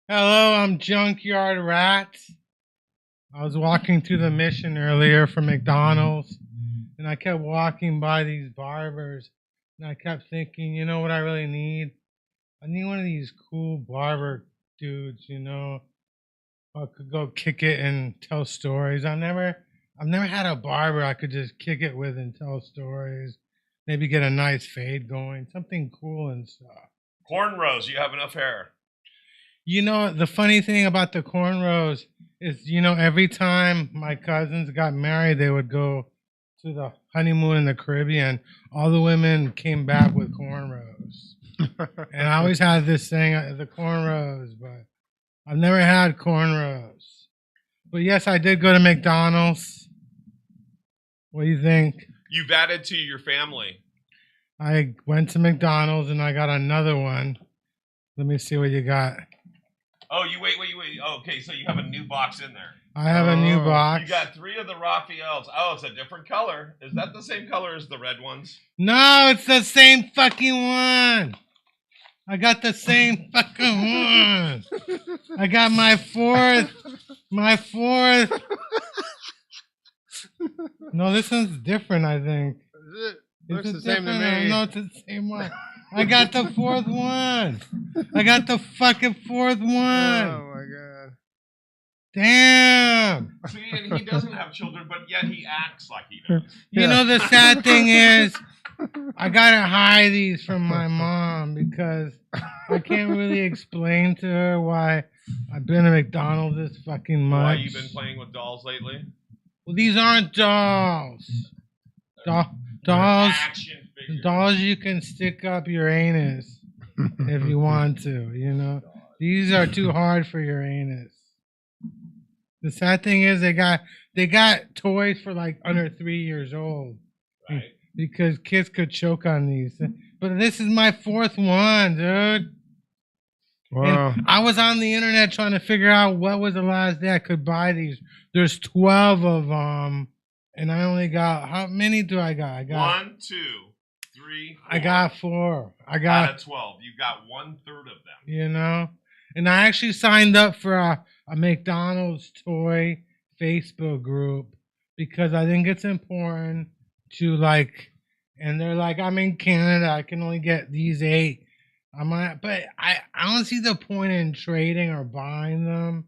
Hello, I'm Junkyard Rat. I was walking through the mission earlier from McDonald's, and I kept walking by these barbers, and I kept thinking, you know what I really need? I need one of these cool barber dudes, you know. I could go kick it and tell stories. I've never had a barber I could just kick it with and tell stories. Maybe get a nice fade going, something cool and stuff. Cornrows, you have enough hair. You know, the funny thing about the cornrows is, you know, every time my cousins got married, they would go to the honeymoon in the Caribbean. All the women came back with cornrows. And I always had this thing, the cornrows, but I've never had cornrows. But yes, I did go to McDonald's. What do you think? You've added to your family. I went to McDonald's and I got another one. Let me see what you got. Oh, you wait. Oh, okay, so you have a new box in there. I have a new box. You got 3 of the Raphaels. Oh, it's a different color. Is that the same color as the red ones? No, it's the same fucking one. I got the same fucking one. I got my fourth. No, this one's different, I think. Looks the same to me. No, it's the same one. I got the 4th one. I got the fucking 4th one. Oh my god. Damn. See, and he doesn't have children, but yet he acts like he does. You know, the sad thing is, I gotta hide these from my mom because I can't really explain to her why I've been to McDonald's this fucking much. Why you been playing with dolls lately? Well, these aren't dolls. Dolls. Action figures. Dolls you can stick up your anus if you want to, you know. These are too hard for your anus. The sad thing is they got toys for like under 3 years old. Right. Because kids could choke on these. But this is my 4th one, dude. Wow. And I was on the internet trying to figure out what was the last day I could buy these. There's 12 of them. And I only got, how many do I got? I got 1, 2, 3, 4. I got 4. I Out got of 12. You got 1/3 of them. You know? And I actually signed up for a McDonald's toy Facebook group because I think it's important to like, and they're like, I'm in Canada, I can only get these 8. But I don't see the point in trading or buying them.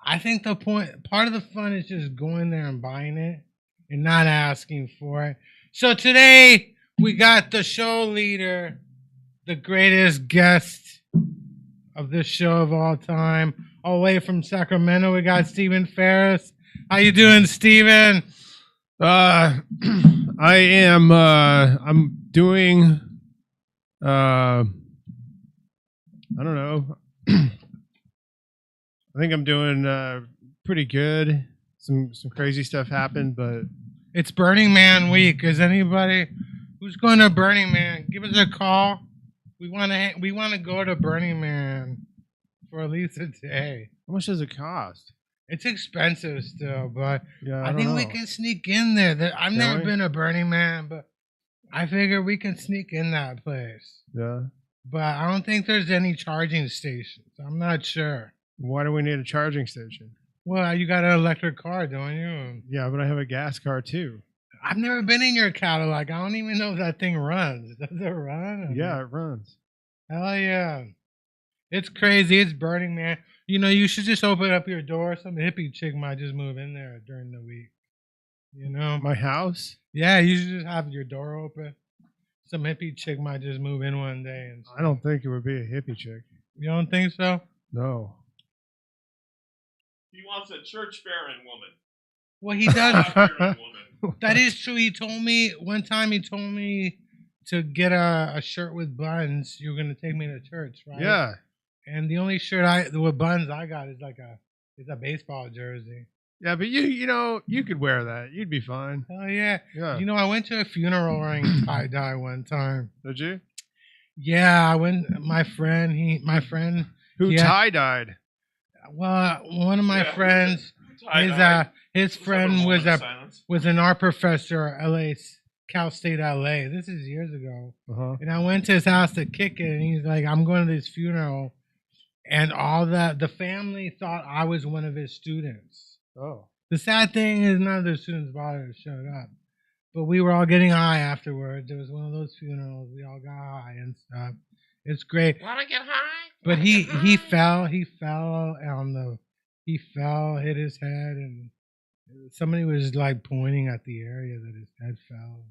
I think part of the fun is just going there and buying it and not asking for it. So today we got the show leader, the greatest guest of this show of all time, all the way from Sacramento. We got Stephen Ferris. How you doing, Stephen? I am. I'm doing. I don't know. I think I'm doing pretty good. Some crazy stuff happened, but It's Burning Man week. Is anybody who's going to Burning Man? Give us a call. We want to go to Burning Man for at least a day. how much does it cost? It's expensive still, but Yeah, I don't think know. we can sneak in there. I've Can never we? been to Burning Man, but I figure we can sneak in that place. Yeah. But I don't think there's any charging stations. I'm not sure. Why do we need a charging station? Well, you got an electric car, don't you? Yeah, but I have a gas car too. I've never been in your Cadillac. I don't even know if that thing runs. Does it run? Yeah, it runs. Hell yeah. It's crazy. It's Burning Man. You know, you should just open up your door. Some hippie chick might just move in there during the week. You know? My house? Yeah, you should just have your door open. Some hippie chick might just move in one day. And I don't think it would be a hippie chick. You don't think so? No. He wants a church-faring woman. Well, he does. God-fearing woman. That is true. He told me one time. He told me to get a shirt with buttons. You were gonna take me to church, right? Yeah. And the only shirt with buttons I got is it's a baseball jersey. Yeah, but you know, you could wear that. You'd be fine. Hell yeah. Yeah. You know, I went to a funeral wearing tie dye one time. Did you? Yeah, I went. My friend Who yeah. tie-dyed? Well, one of my friends, his friend was an art professor at Cal State LA. This is years ago. Uh-huh. And I went to his house to kick it, and he's like, "I'm going to this funeral," and all that. The family thought I was one of his students. Oh. The sad thing is, none of the students bothered to show up, but we were all getting high afterwards. It was one of those funerals. We all got high and stuff. It's great. Wanna get high? But he fell. He fell, hit his head, and somebody was like pointing at the area that his head fell.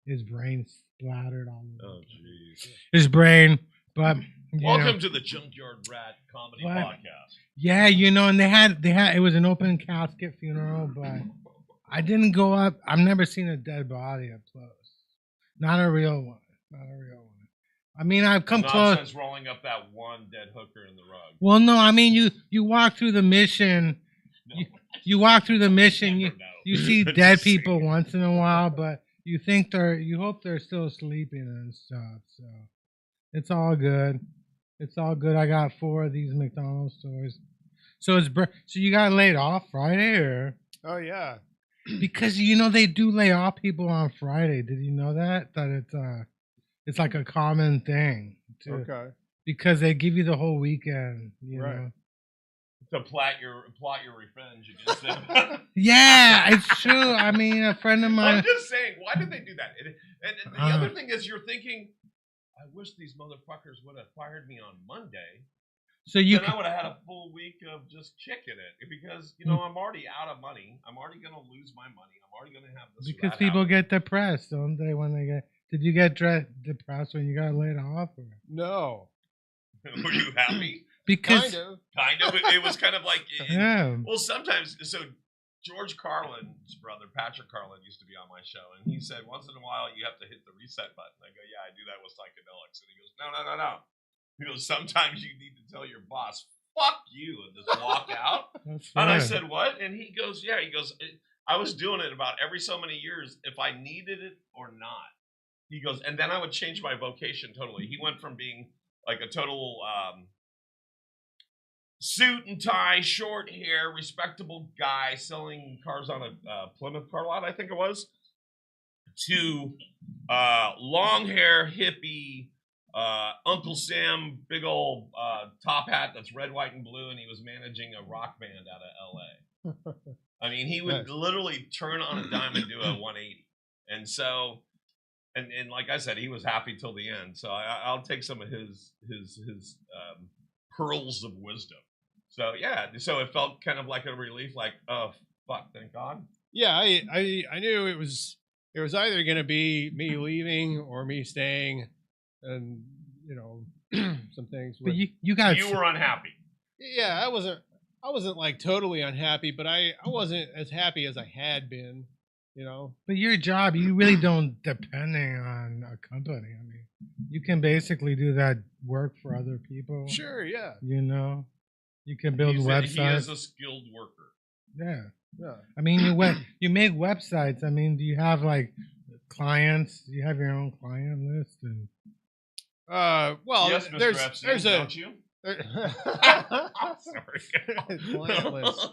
His brain splattered all over. Oh, jeez. His brain, but Welcome to the Junkyard Rat Comedy Podcast. Yeah, you know, and they had it was an open casket funeral, but I didn't go up. I've never seen a dead body up close. Not a real one. I mean, I've come close. Nonsense rolling up that one dead hooker in the rug. Well, no, I mean you walk through the mission. No. You walk through the mission. Never You know. see dead people once in a while, but you hope they're still sleeping and stuff. So it's all good. It's all good. I got 4 of these McDonald's toys. So you got laid off Friday, or? Oh yeah. Because you know they do lay off people on Friday. Did you know that it's like a common thing? Okay. Because they give you the whole weekend. You know. To plot your revenge against them. Yeah, it's true. I mean, a friend of mine. I'm just saying, why did they do that? And the other thing is, you're thinking, I wish these motherfuckers would have fired me on Monday. So I would have had a full week of just kicking it, because I'm already out of money. I'm already going to lose my money. I'm already going to have this. Because people get depressed, don't they? When they get. Did you get depressed when you got laid off? Or? No. Were you happy? Because kind of. It was kind of like yeah. Well, sometimes. So George Carlin's brother, Patrick Carlin, used to be on my show, and he said once in a while you have to hit the reset button. I go, yeah, I do that with psychedelics, and he goes, no. He goes, sometimes you need to tell your boss, fuck you, and just walk out. That's And I right. said, what? And he goes, yeah. He goes, I was doing it about every so many years if I needed it or not. He goes, and then I would change my vocation totally. He went from being like a total suit and tie, short hair, respectable guy selling cars on a Plymouth car lot, I think it was, to long hair, hippie, Uncle Sam, big old top hat that's red, white, and blue, and he was managing a rock band out of L.A. I mean, he would literally turn on a dime and do a 180. And so, and like I said, he was happy till the end. So I'll take some of his pearls of wisdom. So yeah, so it felt kind of like a relief, like, oh fuck, thank God. Yeah, I knew it was either going to be me leaving or me staying, and some things. But you were unhappy. Yeah, I wasn't like totally unhappy, but I wasn't as happy as I had been. But your job, you really don't depending on a company. I mean, you can basically do that work for other people. Sure, yeah. You can build websites. He is a skilled worker. Yeah. I mean, you make websites. I mean, do you have like clients? Do you have your own client list? And well, yes, Mr. there's Epstein, a. Don't you? Sorry. Client list.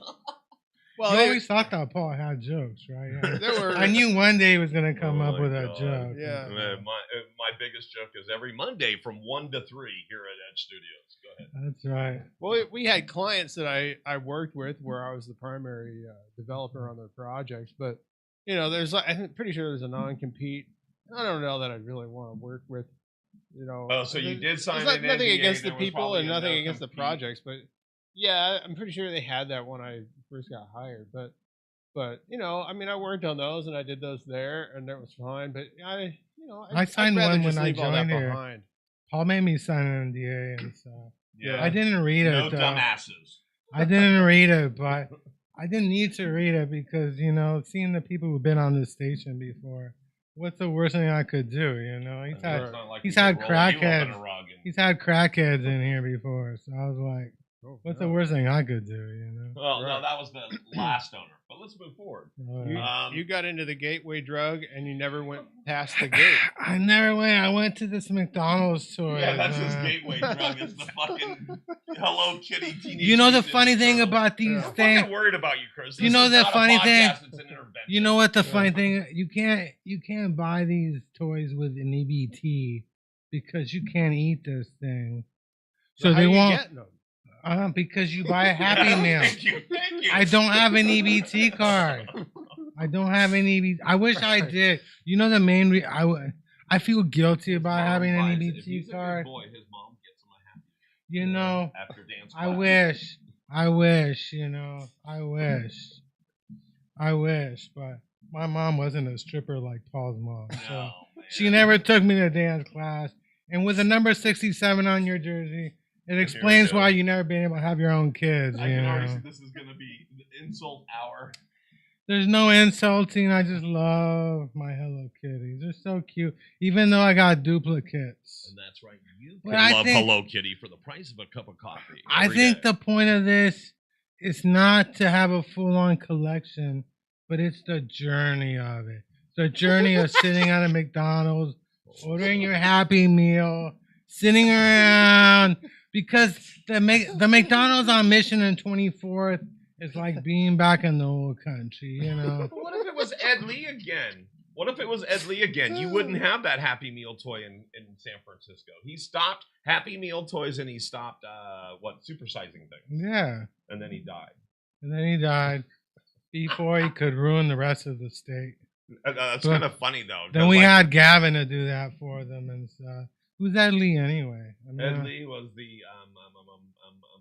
Well, you always thought that Paul had jokes, right? Yeah. I I knew one day he was going to come up with a God. joke. Yeah. My biggest joke is every Monday from 1 to 3 here at Edge Studios. Go ahead. That's right. Well, we had clients that I worked with where I was the primary developer on their projects, but I'm pretty sure there's a non-compete. I don't know that I'd really want to work with You know. Oh, so you did sign There's an nothing NDA, against the there was people probably and a nothing no against the compete. projects, but yeah, I'm pretty sure they had that when I first got hired. But you know, I mean, I worked on those and I did those there, and that was fine. But I signed I'd rather one just when I leave all that joined here. behind. Paul made me sign an NDA and stuff. Yeah. I didn't read it. No though. dumbasses. I didn't read it, but I didn't need to read it because, seeing the people who've been on this station before, what's the worst thing I could do? He's had It's not like he's we had could roll you up in crackheads. a rug and- He's had crackheads in here before, so I was like, what's the worst thing I could do? Well, no, Right. that was the last owner. But let's move forward. You got into the gateway drug and you never went past the gate. I never went. I went to this McDonald's toy. Yeah, that's his gateway drug. It's the fucking Hello Kitty teenage. You know the Mutant funny Ninja thing Turtles. about these Yeah. I'm things. fucking worried about you, Chris. You This know is the not a funny thing? podcast, It's an intervention. You know what the funny thing? You can't buy these toys with an EBT because you can't eat this thing. So how they you won't. getting them? Because you buy a Happy Meal. Thank you. I don't have an EBT card. I don't have an EBT. I wish I did. You know the main. I feel guilty His about mom having an buys it. If EBT he's a good card. boy, his mom gets him a happy You know, after dance I class. wish. I wish. I wish. But my mom wasn't a stripper like Paul's mom. So No, man. she never took me to dance class. And with the number 67 on your jersey, it explains go. why you never been able to have your own kids. I You can already know? see this is going to be the insult hour. There's no insulting. I just love my Hello Kitties. They're so cute. Even though I got duplicates. And that's right. You But can I love think- Hello Kitty for the price of a cup of coffee. I every think day. the point of this is not to have a full-on collection, but it's the journey of it. The journey of sitting at a McDonald's, ordering your Happy Meal, sitting around, because the McDonald's on Mission and 24th is like being back in the old country, But what if it was Ed Lee again? What if it was Ed Lee again? You wouldn't have that Happy Meal toy in San Francisco. He stopped Happy Meal toys and he stopped supersizing things. Yeah. And then he died. And then he died before he could ruin the rest of the state. That's But kind of funny though. Then 'cause, we like, had Gavin to do that for them and stuff. Who's Ed Lee anyway? I mean, Ed Lee was the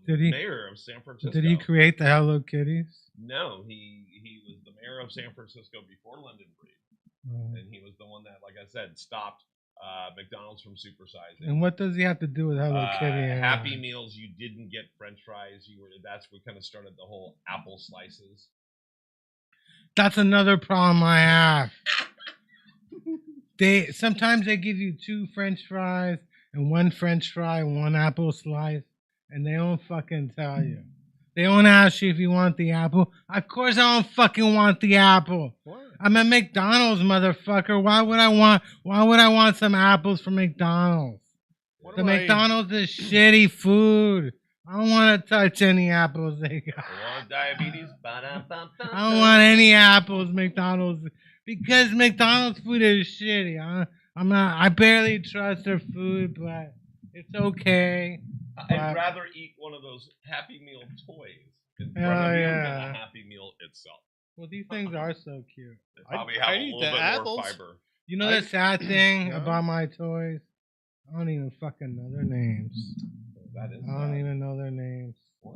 Did he- mayor of San Francisco. did he create the Hello Kitties? No, he was the mayor of San Francisco before London Breed, Oh. and he was the one that, like I said, stopped McDonald's from supersizing. And what does he have to do with Hello Kitty? anyway? Happy Meals, you didn't get French fries. That's what kind of started the whole apple slices. That's another problem I have. Sometimes they give you 2 French fries and 1 French fry and 1 apple slice, and they don't fucking tell you. They don't ask you if you want the apple. Of course I don't fucking want the apple. What? I'm a McDonald's motherfucker. Why would I want some apples from McDonald's? What The do I- McDonald's is shitty food. I don't want to touch any apples they got. You want diabetes? Ba-da-ba-ba-ba. I don't want any apples, McDonald's, because McDonald's food is shitty. I barely trust their food, but it's okay. I'd rather eat one of those Happy Meal toys in front Oh, of you yeah. than a Happy Meal itself. Well, these things are so cute. They probably I have a need little the bit more apples. fiber. You know the sad thing Yeah. about my toys? I don't even fucking know their names. That is I don't even know their names. What?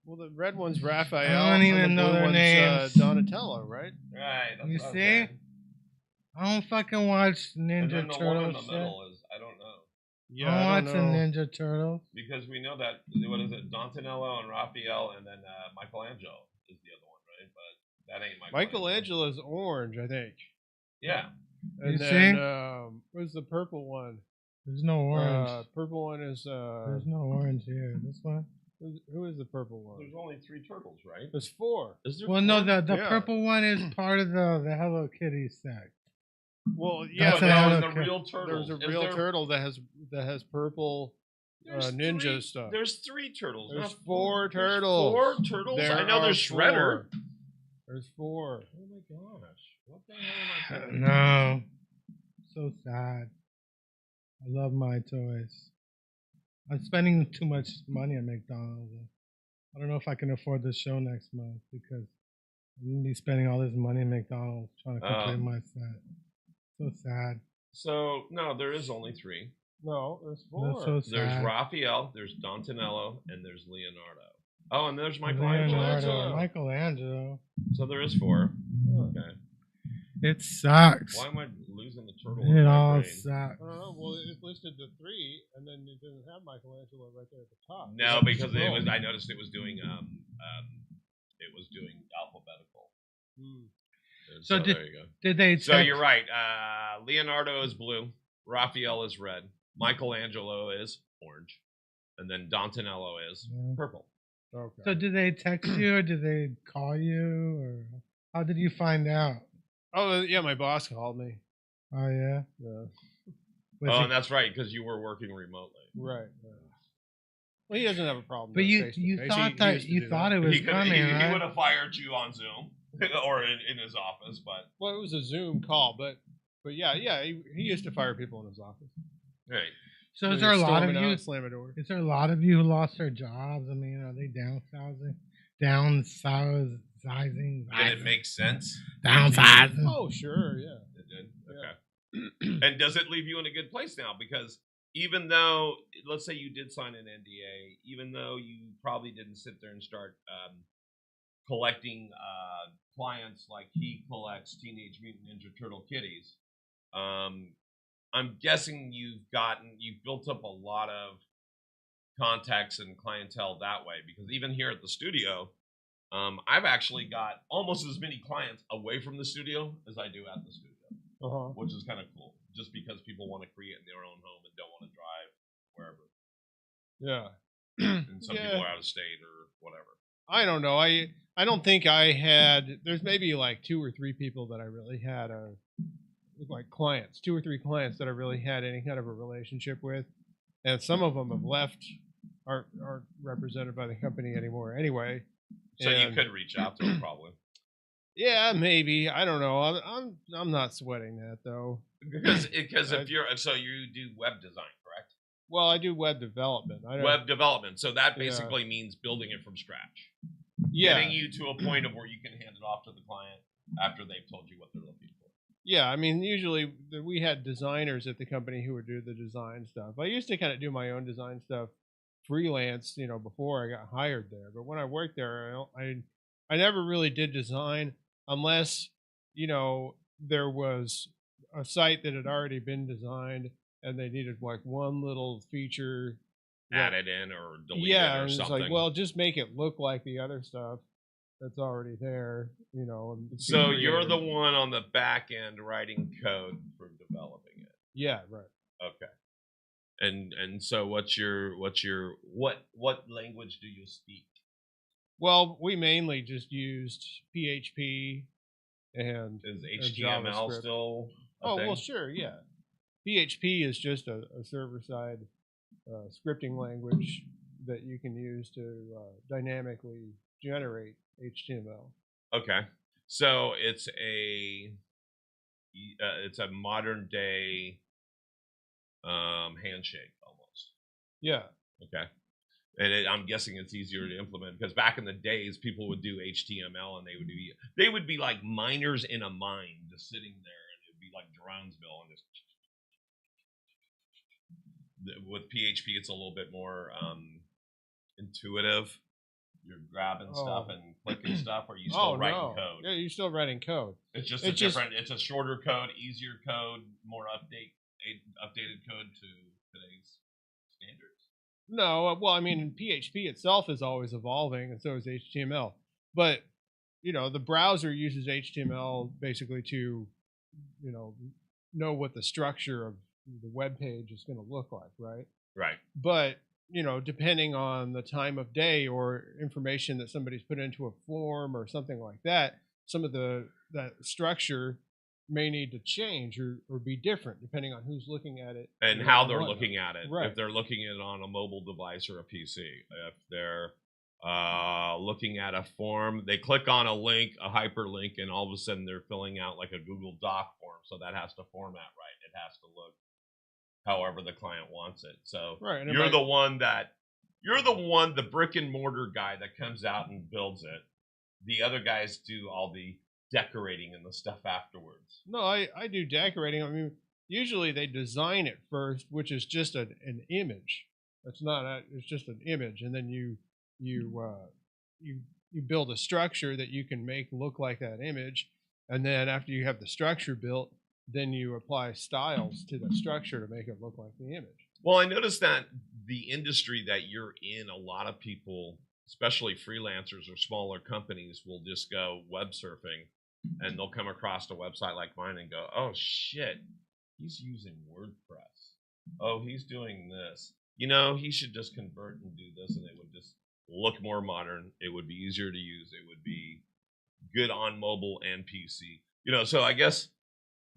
Well, the red one's Raphael. I don't and even the know blue their one's, names. Donatello, right? Right. That's You what I was see? saying. I don't fucking watch And Ninja then the one in Turtle the shit. middle is I don't know. Yeah, I don't I watch don't the know. Ninja Turtles. Because we know that, what is it, Donatello and Raphael, and then Michelangelo is the other one, right? But that ain't Michelangelo's orange, I think. Yeah. And You then see? what's the purple one? There's no orange. Purple one is There's no orange here. This one? who is the purple one? There's only 3 turtles, right? There's 4. Is there Well, no, 4? the Yeah. purple one is part of the Hello Kitty sect. Well, yeah, That's but an that Hello was the Kitty. real turtles. there's a Is real there- turtle that has purple there's ninja 3 stuff. There's 3 turtles. There's not 4 There's turtles. 4 turtles? There I know are there's Shredder. 4. There's 4. Oh my gosh. What the hell am I thinking? No. So sad. I love my toys. I'm spending too much money at McDonald's. I don't know if I can afford the show next month because I'm going to be spending all this money at McDonald's trying to complete my set. So sad. So, no, there is only 3. No, there's That's 4. so There's sad. Raphael, there's Donatello, and there's Leonardo. Oh, and there's Leonardo, Michelangelo. Michelangelo. So there is 4. Oh. Okay. It sucks. Why am I losing the turtle It in my all brain? I sucks. don't know. Well, it listed the 3, and then it didn't have Michelangelo right there at the top. No, It because it scroll. was. I noticed it was doing alphabetical. So there you go. Did they? So you're right. Leonardo is blue. Raphael is red. Michelangelo is orange, and then Donatello is Yeah. purple. Okay. So did they text you or did they call you or how did you find out? Oh yeah, my boss called me. Oh yeah. Yeah. Was Oh, he- and that's right, because you were working remotely. Right. Well, he doesn't have a problem. but doing you face-to-face. thought He that used to you do thought that. it was He coming, he right? would have fired you on Zoom or in his office, but Well, it was a Zoom call, but yeah, he used to fire people in his office. right. So is there a lot of Storming you? out, slam a door. Is there a lot of you who lost their jobs? I mean, are they downsizing? Did it make sense? Downsizing. Oh sure, yeah. It did. Yeah. Okay. And does it leave you in a good place now? Because even though, let's say you did sign an NDA, even though you probably didn't sit there and start collecting clients like he collects Teenage Mutant Ninja Turtle kitties, I'm guessing you've built up a lot of contacts and clientele that way. Because even here at the studio, I've actually got almost as many clients away from the studio as I do at the studio. Which is kind of cool, just because people want to create in their own home and don't want to drive wherever. Yeah. And some Yeah. people are out of state or whatever. I don't know. I don't think I had. There's maybe like 2 or 3 people that I really had like clients, 2 or 3 clients that I really had any kind of a relationship with, and some of them have left, aren't represented by the company anymore. Anyway, So you and- could reach out to them probably. Yeah, maybe. I don't know. I'm not sweating that though. Because if you do web design, correct? Well, I do web development. I don't, Web development. So that Yeah. basically means building it from scratch. yeah, Getting you to a point of where you can hand it off to the client after they've told you what they're looking for. yeah. I mean, usually we had designers at the company who would do the design stuff. I used to kind of do my own design stuff freelance, before I got hired there. But when I worked there, I never really did design unless, there was a site that had already been designed and they needed like one little feature. Add it in or delete Yeah, it or and it's something. like, well, just make it look like the other stuff that's already there, and be So you're the creative. one on the back end writing code for developing it. Yeah, right. Okay. And so what language do you speak? Well, we mainly just used PHP and Is and HTML JavaScript. still a Oh, thing? well, sure, yeah. PHP is just a server-side scripting language that you can use to dynamically generate HTML. Okay. So it's a modern day handshake almost. Yeah. Okay. And I'm guessing it's easier to implement because back in the days, people would do HTML and they would be like miners in a mine, just sitting there, and it'd be like Dronesville, and just with PHP, it's a little bit more intuitive. You're grabbing stuff and clicking stuff, or you still writing code? Yeah, you're still writing code. It's just It's it's a shorter code, easier code, more updated code to today's standards. No, well, I mean, PHP itself is always evolving, and so is HTML. But the browser uses HTML basically to, know what the structure of the web page is going to look like, right? Right. But depending on the time of day or information that somebody's put into a form or something like that, some of that structure may need to change or be different depending on who's looking at it And how they're whatnot. looking at it. Right. If they're looking at it on a mobile device or a PC. If they're looking at a form, they click on a link, a hyperlink, and all of a sudden they're filling out like a Google Doc form. So that has to format right. It has to look however the client wants it. So Right, and it you're might- the brick and mortar guy that comes out and builds it. The other guys do all the decorating and the stuff afterwards. No, I do decorating. I mean, usually they design it first, which is just an image. It's not. It's just an image, and then you build a structure that you can make look like that image, and then after you have the structure built, then you apply styles to the structure to make it look like the image. Well, I noticed that the industry that you're in, a lot of people, especially freelancers or smaller companies, will just go web surfing, and they'll come across a website like mine and go, "Oh shit, he's using WordPress. Oh, he's doing this. You know, he should just convert and do this," and it would just look more modern. It would be easier to use. It would be good on mobile and PC. You know, so I guess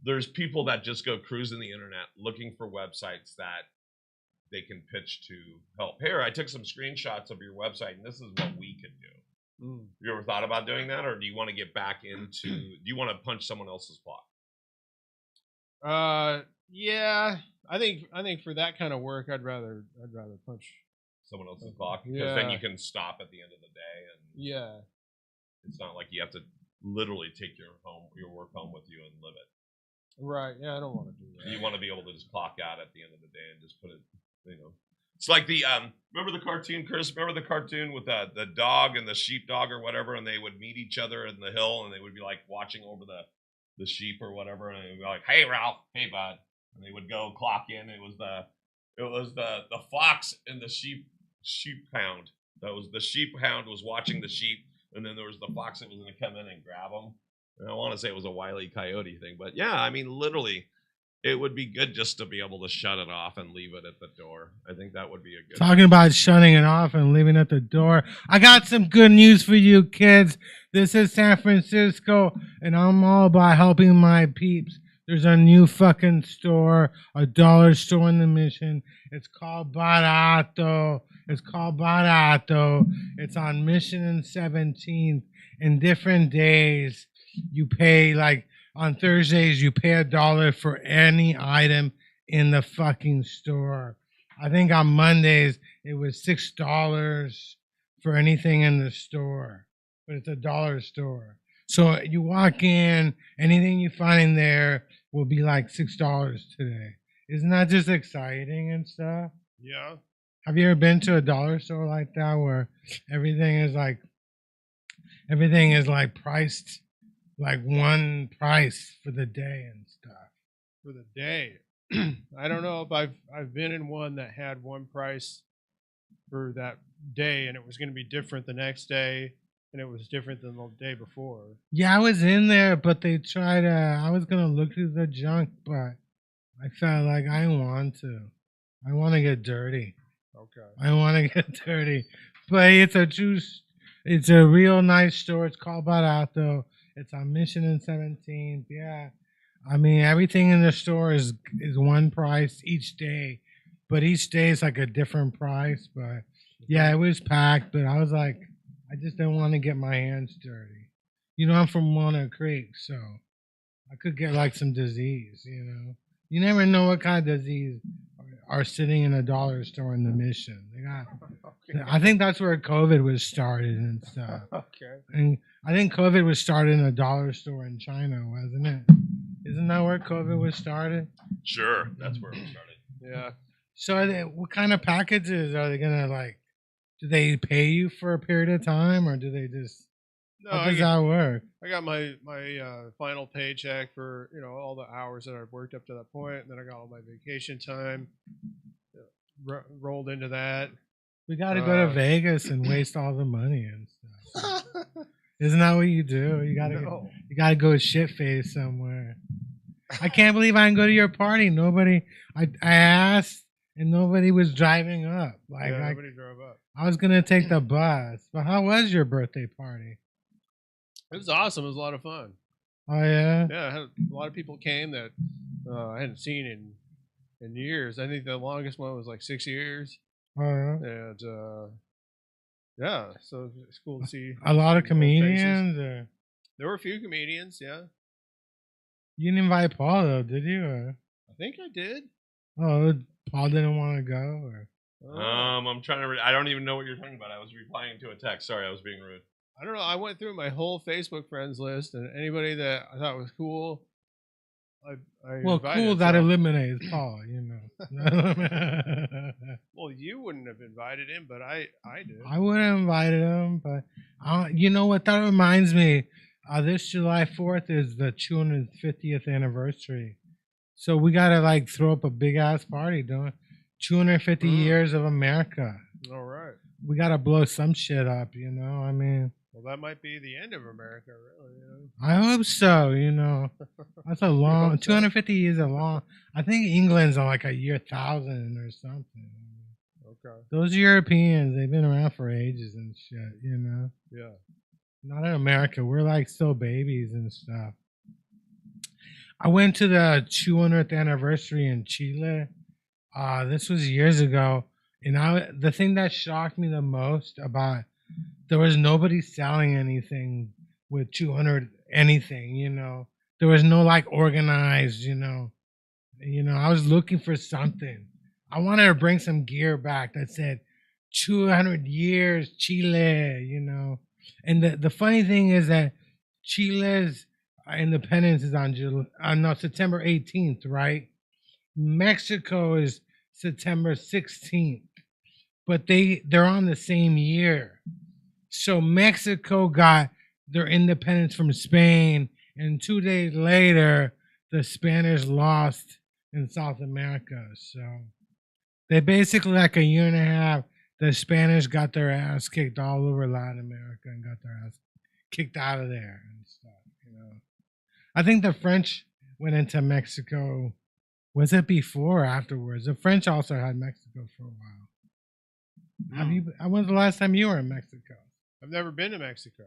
there's people that just go cruising the internet looking for websites that they can pitch to help. Here, I took some screenshots of your website, and this is what we could do. You ever thought about doing that, or do you want to get back into? Do you want to punch someone else's clock? Yeah. I think for that kind of work, I'd rather punch Someone else's clock, because then you can stop at the end of the day, and it's not like you have to literally take your work home with you and live it. Right. Yeah, I don't want to do that. You want to be able to just clock out at the end of the day and just put it, you know. It's like the remember the cartoon, Chris? Remember the cartoon with the dog and the sheepdog or whatever, and they would meet each other in the hill, and they would be like watching over the sheep or whatever, and they'd be like, "Hey Ralph, hey bud," and they would go clock in. It was the fox and the sheep hound. That was the sheep hound was watching the sheep, and then there was the fox that was going to come in and grab them. And I want to say it was a Wile E. Coyote thing, but yeah, I mean, literally, it would be good just to be able to shut it off and leave it at the door. I think that would be a good. Talking about shutting it off and leaving it at the door, I got some good news for you kids. This is San Francisco, and I'm all about helping my peeps. There's a new fucking store, a dollar store in the Mission. It's called Barato. It's on Mission and 17th. In different days, you pay, like, on Thursdays, you pay $1 for any item in the fucking store. I think on Mondays, it was $6 for anything in the store. But it's a dollar store. So you walk in, anything you find in there will be like $6 today. Isn't that just exciting and stuff? Yeah. Have you ever been to a dollar store like that where everything is like priced like one price for the day and stuff? For the day. I don't know if I've been in one that had one price for that day, and it was going to be different the next day, and it was different than the day before. Yeah, I was in there, but they tried I was going to look through the junk, but I felt like I want to get dirty. Okay. I want to get dirty. But it's a real nice store. It's called Barato. It's on Mission and 17th. Yeah. I mean, everything in the store is one price each day, but each day is like a different price. But yeah, it was packed, but I was like, I just didn't want to get my hands dirty. You know, I'm from Walnut Creek, so I could get like some disease, you know. You never know what kind of disease are sitting in a dollar store in the Mission. Okay. I think that's where COVID was started and stuff. Okay. And I think COVID was started in a dollar store in China, wasn't it? Isn't that where COVID was started? Sure, that's where it started. Yeah. So what kind of packages are they gonna like? Do they pay you for a period of time, or do they just? How does that work? I got my final paycheck for all the hours that I've worked up to that point, and then I got all my vacation time rolled into that. We got to go to Vegas and waste all the money and stuff. Isn't that what you do? You gotta go shit face somewhere. I can't believe I didn't go to your party. I asked, and nobody was driving up. Nobody drove up. I was gonna take the bus. But how was your birthday party? It was awesome. It was a lot of fun. Oh yeah. Yeah, a lot of people came that I hadn't seen in years. I think the longest one was like 6 years. Oh yeah. And yeah, so it's cool to see a lot of comedians. Or? There were a few comedians. Yeah. You didn't invite Paul though, did you? Or? I think I did. Oh, Paul didn't want to go. Or? I'm trying to. I don't even know what you're talking about. I was replying to a text. Sorry, I was being rude. I don't know. I went through my whole Facebook friends list, and anybody that I thought was cool, I Well, invited, cool that so- eliminates Paul, you know. Well, you wouldn't have invited him, but I did. I would have invited him, but you know what? That reminds me. This July 4th is the 250th anniversary, so we gotta like throw up a big ass party, doing 250 years of America. All right. We gotta blow some shit up, you know. I mean, Well, that might be the end of America, really. You know? I hope so. You know, that's a long hope so. 250 years. A long. I think England's on like a year 1,000 or something. Okay. Those Europeans, they've been around for ages and shit. You know. Yeah. Not in America. We're like still babies and stuff. I went to the 200th anniversary in Chile. This was years ago, and the thing that shocked me the most about there was nobody selling anything with 200 anything. You know, there was no like organized. You know, I was looking for something. I wanted to bring some gear back that said 200 years Chile. You know. And the funny thing is that Chile's independence is on September 18th, right? Mexico is September 16th, but they're on the same year. So Mexico got their independence from Spain, and 2 days later, the Spanish lost in South America. So they basically like a year and a half. The Spanish got their ass kicked all over Latin America and got their ass kicked out of there and stuff. You know, I think the French went into Mexico. Was it before or afterwards? The French also had Mexico for a while. Have you? When's the last time you were in Mexico? I've never been to Mexico.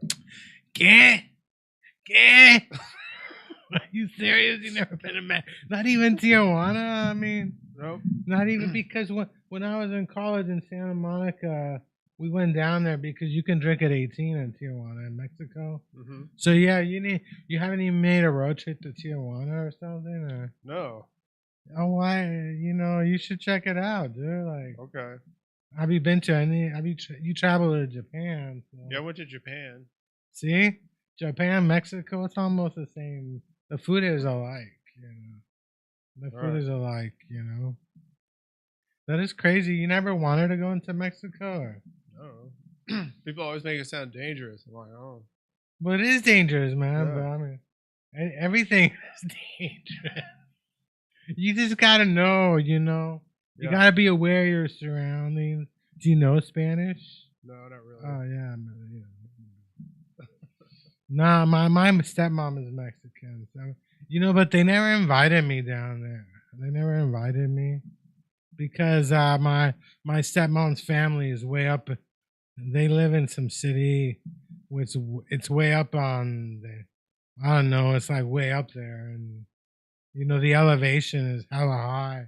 Are you serious? You never been to Mexico? Not even Tijuana? I mean, Nope. not even because when I was in college in Santa Monica, we went down there because you can drink at 18 in Tijuana in Mexico. Mm-hmm. So yeah, you haven't even made a road trip to Tijuana or something? Or? No. Oh, why? You know, you should check it out, dude. Like, Okay. have you been to any? You traveled to Japan? So. Yeah, I went to Japan. See, Japan, Mexico, it's almost the same. The food is alike, you know. The food Right. is alike, you know. That is crazy. You never wanted to go into Mexico? Or? Oh. People always make it sound dangerous. I'm like, oh. Well, it is dangerous, man. Yeah. But I mean, everything is dangerous. You just gotta know, you know. You Yeah. gotta be aware of your surroundings. Do you know Spanish? No, not really. Oh yeah, Nah, my stepmom is Mexican, so you know, but they never invited me down there. They never invited me because my stepmom's family is way up. They live in some city, which it's way up on the. I don't know. It's like way up there, and you know the elevation is hella high.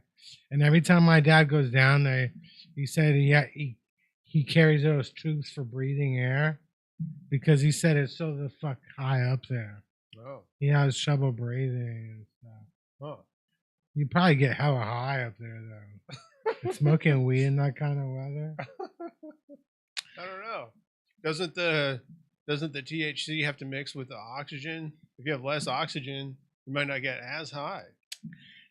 And every time my dad goes down there, he said he carries those tubes for breathing air because he said it's so the fuck high up there. Oh. He has trouble breathing and stuff. Oh. You probably get hella high up there though. Smoking weed in that kind of weather. I don't know. Doesn't the THC have to mix with the oxygen? If you have less oxygen, you might not get as high.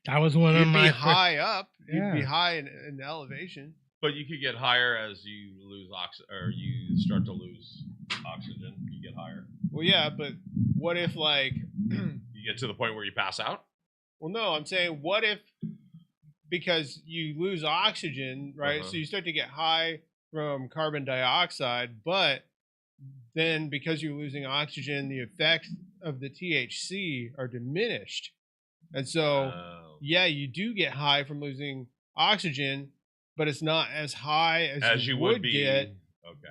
That was one of You'd my be high up. Yeah. You'd be high in elevation. But you could get higher as you lose or you start to lose oxygen. You get higher. Well, yeah, but what if like You get to the point where you pass out. Well, no, I'm saying what if because you lose oxygen, right? Uh-huh. So you start to get high from carbon dioxide, but then because you're losing oxygen, the effects of the THC are diminished. And so, yeah, you do get high from losing oxygen, but it's not as high as you would get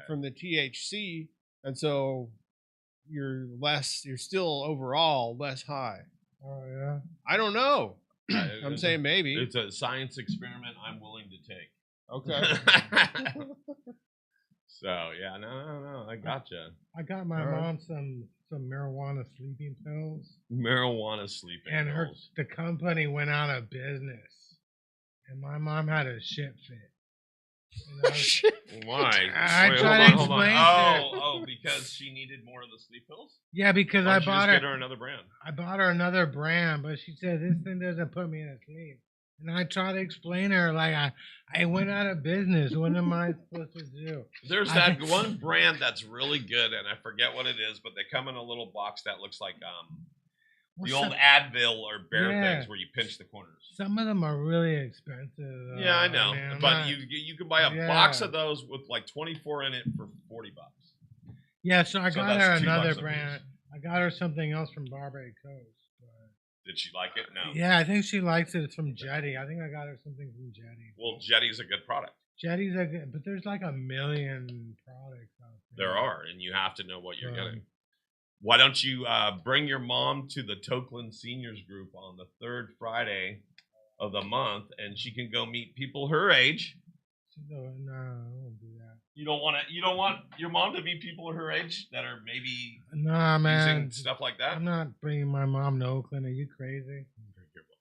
from the THC. And so you're still overall less high. Oh yeah. I don't know. I'm saying maybe. It's a science experiment I'm willing to take. Okay. So yeah, no, I gotcha. I got my mom some marijuana sleeping pills. Marijuana sleeping and pills. the company went out of business, and my mom had a shit fit. You know? Why? I Wait, try to explain to her. Oh, because she needed more of the sleep pills? Yeah, because Why I don't you bought just her. get her another brand? I bought her another brand, but she said this thing doesn't put me to sleep. And I try to explain to her like I went out of business. What am I supposed to do? There's that one brand that's really good, and I forget what it is, but they come in a little box that looks like the old Advil or Bear things where you pinch the corners. Some of them are really expensive. Though. Yeah, I know, mean, but you can buy a box of those with like 24 in it for $40. Yeah, so I got her another $2 brand. I got her something else from Barbary Coast. Did she like it? No. Yeah, I think she likes it. It's from Jetty. I think I got her something from Jetty. Well, Jetty's a good product. Jetty's a good, but there's like a million products out there. There are, and you have to know what you're getting. Why don't you bring your mom to the Tokeland Seniors Group on the third Friday of the month, and she can go meet people her age. No, I won't do that. You don't want your mom to meet people her age that are maybe man, using stuff like that? I'm not bringing my mom to Oakland. Are you crazy?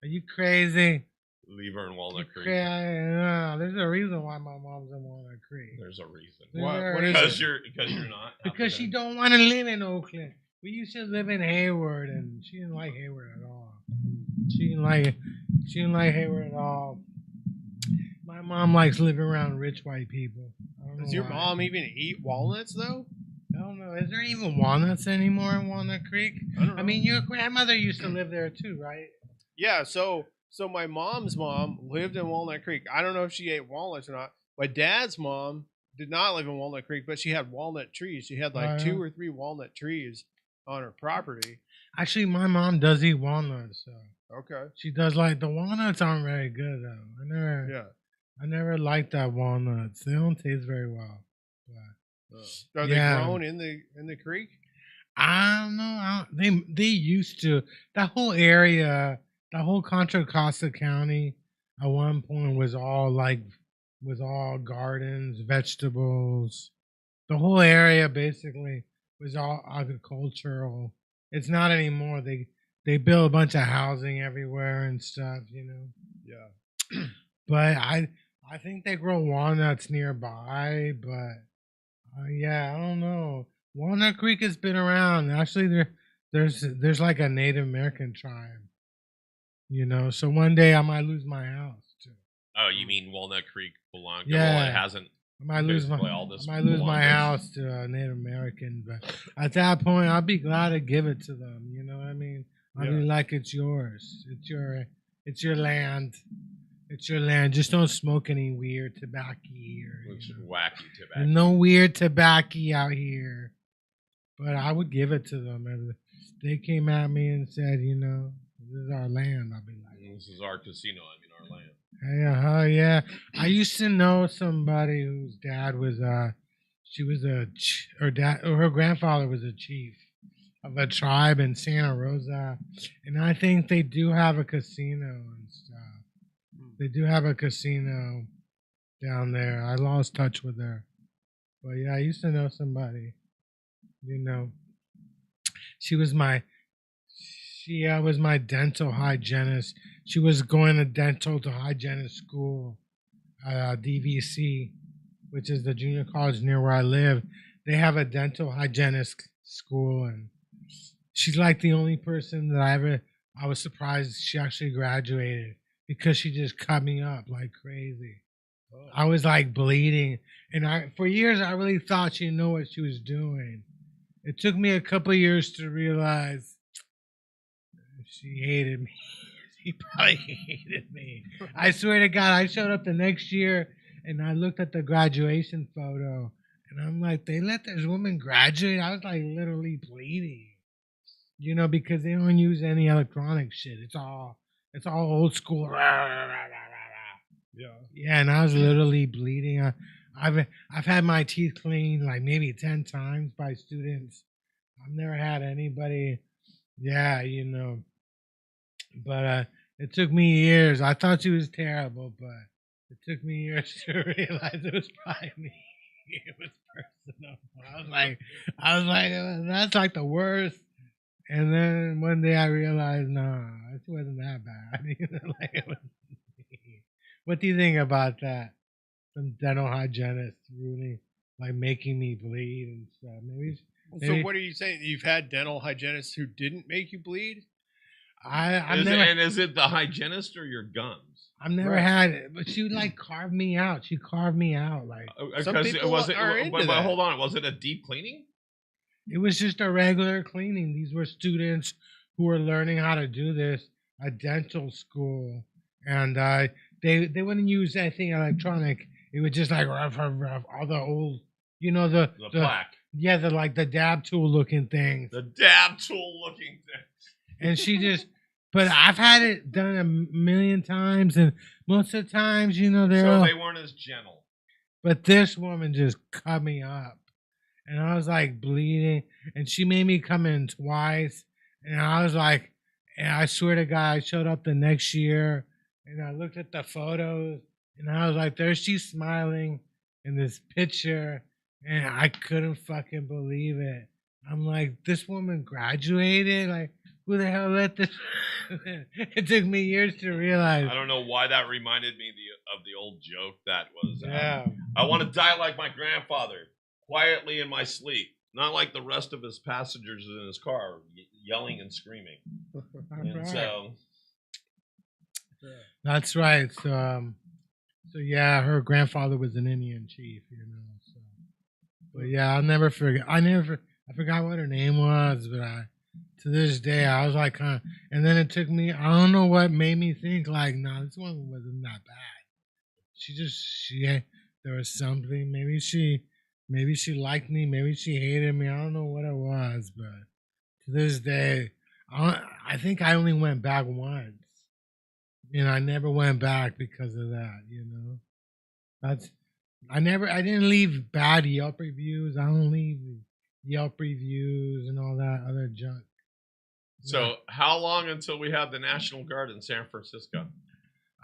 Are you crazy? Leave her in Walnut Creek. No, there's a reason why my mom's in Walnut Creek. There's a reason. What is because it? you're not. Because she don't want to live in Oakland. We used to live in Hayward, and she didn't like Hayward at all. She didn't like Hayward at all. My mom likes living around rich white people. Does your mom even eat walnuts though? I don't know. Is there even walnuts anymore in Walnut Creek? I don't know. I mean, your grandmother used to live there too, right? Yeah. So my mom's mom lived in Walnut Creek. I don't know if she ate walnuts or not. My dad's mom did not live in Walnut Creek, but she had walnut trees. She had like 2 or 3 walnut trees on her property. Actually, my mom does eat walnuts. So. Okay. She does like the walnuts aren't very good though. I never liked that walnuts. They don't taste very well. But, are they grown in the creek? I don't know. They used to. That whole area, that whole Contra Costa County, at one point was all gardens, vegetables. The whole area basically was all agricultural. It's not anymore. They build a bunch of housing everywhere and stuff, you know. Yeah. But I think they grow walnuts nearby, but I don't know. Walnut Creek has been around. Actually, there's like a Native American tribe, you know. So one day I might lose my house too. Oh, you mean Walnut Creek belonged? Yeah, well, it hasn't. I might lose my house to a Native American, but at that point, I'll be glad to give it to them. You know what I mean? I'll be like, it's yours. It's your land. It's your land. Just don't smoke any weird tobacco here. Which wacky tobacco. No weird tobacco out here. But I would give it to them. If they came at me and said, you know, this is our land, I'd be like, this is our casino. I mean, our land. Yeah. I used to know somebody whose dad was her grandfather was a chief of a tribe in Santa Rosa, and I think they do have a casino and stuff. They do have a casino down there. I lost touch with her, but yeah, I used to know somebody. You know, she was my dental hygienist. She was going to dental to hygienist school, DVC, which is the junior college near where I live. They have a dental hygienist school, and she's like the only person that I was surprised she actually graduated because she just cut me up like crazy. Oh. I was like bleeding, and for years I really thought she knew what she was doing. It took me a couple of years to realize she hated me. She probably hated me. I swear to God, I showed up the next year and I looked at the graduation photo and I'm like, they let this woman graduate? I was like literally bleeding. You know, because they don't use any electronic shit. It's all old school. Yeah, and I was literally bleeding. I've had my teeth cleaned like maybe 10 times by students. I've never had anybody, you know. But it took me years. I thought she was terrible, but it took me years to realize it was probably me. It was personal. I was like, that's like the worst. And then one day I realized, nah, it wasn't that bad. What do you think about that? some dental hygienist really like making me bleed and stuff. So Maybe- what are you saying? You've had dental hygienists who didn't make you bleed? I've Is, never and is it the hygienist or your gums? I've never Right. had it, but she like carved me out. She carved me out like Some Because people was it, are into but that. hold on, was it a deep cleaning? it was just a regular cleaning. These were students who were learning how to do this at dental school, and they wouldn't use anything electronic. It was just like rough, all the old, The plaque. yeah, the like the dab tool looking things. The dab tool looking thing. And she just, but I've had it done a million times, and most of the times, they're. So they weren't as gentle. But this woman just cut me up, and I was like bleeding, and she made me come in twice, and I was like, and I swear to God, I showed up the next year, and I looked at the photos, and I was like, there she's smiling in this picture, and I couldn't fucking believe it. I'm like, this woman graduated, like. Who the hell let this? It took me years to realize. I don't know why that reminded me of the old joke that was, Yeah. I want to die like my grandfather, quietly in my sleep, not like the rest of his passengers in his car, yelling and screaming. And Right. so, That's right. So yeah, her grandfather was an Indian chief, So, but yeah, I'll never forget. I forgot what her name was, but to this day, I was like, and then it took me. I don't know what made me think like, nah, this one wasn't that bad. There was something. Maybe she liked me. Maybe she hated me. I don't know what it was, but to this day, I think I only went back once. I never went back because of that. I didn't leave bad Yelp reviews. I don't leave Yelp reviews and all that other junk. so how long until we have the National Guard in San Francisco?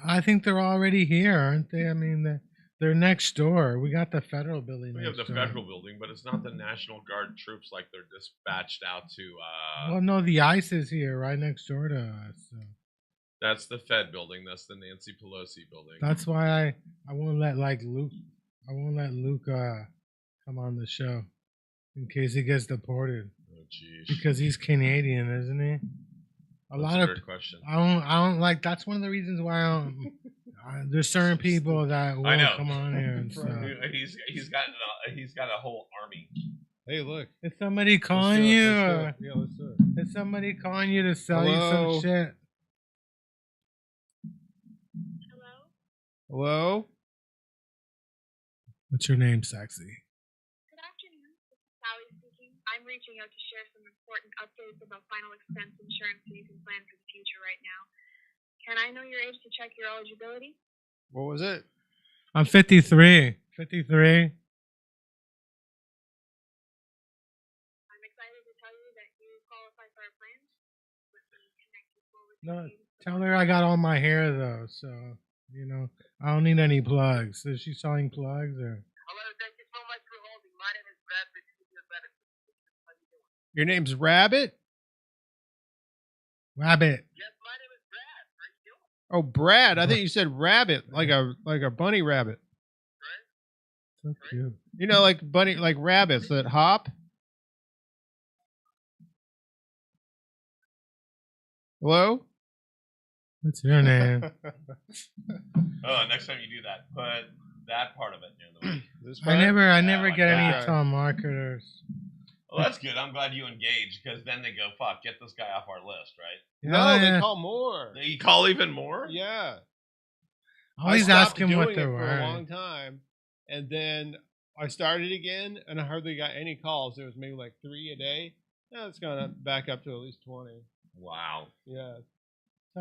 I think they're already here, aren't they? I mean, they're next door. We got the federal building. We have next the door. federal building, but it's not the National Guard troops like they're dispatched out to. Well, no, the ICE is here, right next door to us. So. That's the Fed building. That's the Nancy Pelosi building. That's why I won't let Luke. I won't let Luke come on the show in case he gets deported Oh, jeez. because he's Canadian, isn't he? That's a great question. I don't like. That's one of the reasons why I don't. There's certain people that I won't know. come on here and stuff. He's got a whole army. Hey, look. Is somebody Let's calling do it, you? let's do Or it. Yeah, let's do it. is somebody calling you to sell you Hello? some shit? Hello? What's your name, sexy? Good afternoon. This is Sally speaking. I'm reaching out to share some important updates about final expense insurance so you can plan for the future right now. Can I know your age to check your eligibility? What was it? I'm 53. 53. I'm excited to tell you that you qualify for our plan. Let me connect you forward to No, the tell her I got all my hair though, so I don't need any plugs. Is she selling plugs or? Hello, thank you so much for holding. My name is Brad. This is your benefit. How you doing? Your name's Rabbit? Rabbit. Yes, my name is Brad. How you doing? Oh, Brad. I think you said rabbit, like a bunny rabbit. So cute. Like bunny, like rabbits that hop. Hello? What's your name? Oh, next time you do that, put that part of it near the mic. This I part? never like get any that. telemarketers. Well, that's good. I'm glad you engaged because then they go, "Fuck, get this guy off our list," right? No, yeah. they call more. They call even more. Yeah. Always I ask stopped him doing what it they're for a long wearing. time, and then I started again, and I hardly got any calls. There was maybe like 3 a day. Now it's gone back up to at least 20. Wow. Yeah.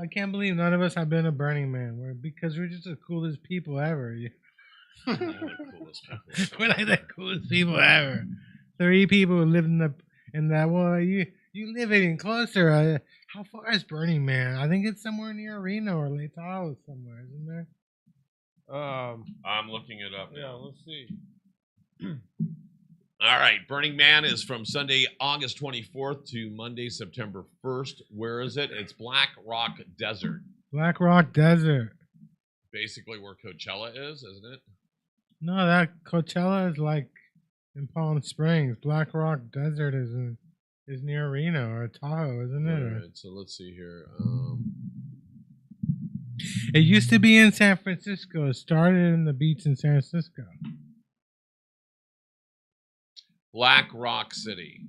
I can't believe none of us have been a Burning Man. Because we're just the coolest people ever. One of the coolest people. We're like the coolest people ever. 3 people who live in that. Well, you live even closer. How far is Burning Man? I think it's somewhere near Reno or Lake Tahoe somewhere, isn't there? I'm looking it up Yeah. now. Let's see. All right, Burning Man is from Sunday, August 24th to Monday, September 1st. Where is it? It's Black Rock Desert, Black Rock Desert. basically where Coachella is, isn't it? No, that Coachella is like in Palm Springs. Black Rock Desert is near Reno or Tahoe, isn't it? All right, so let's see here. It used to be in San Francisco. It started in the beach in San Francisco. Black Rock City.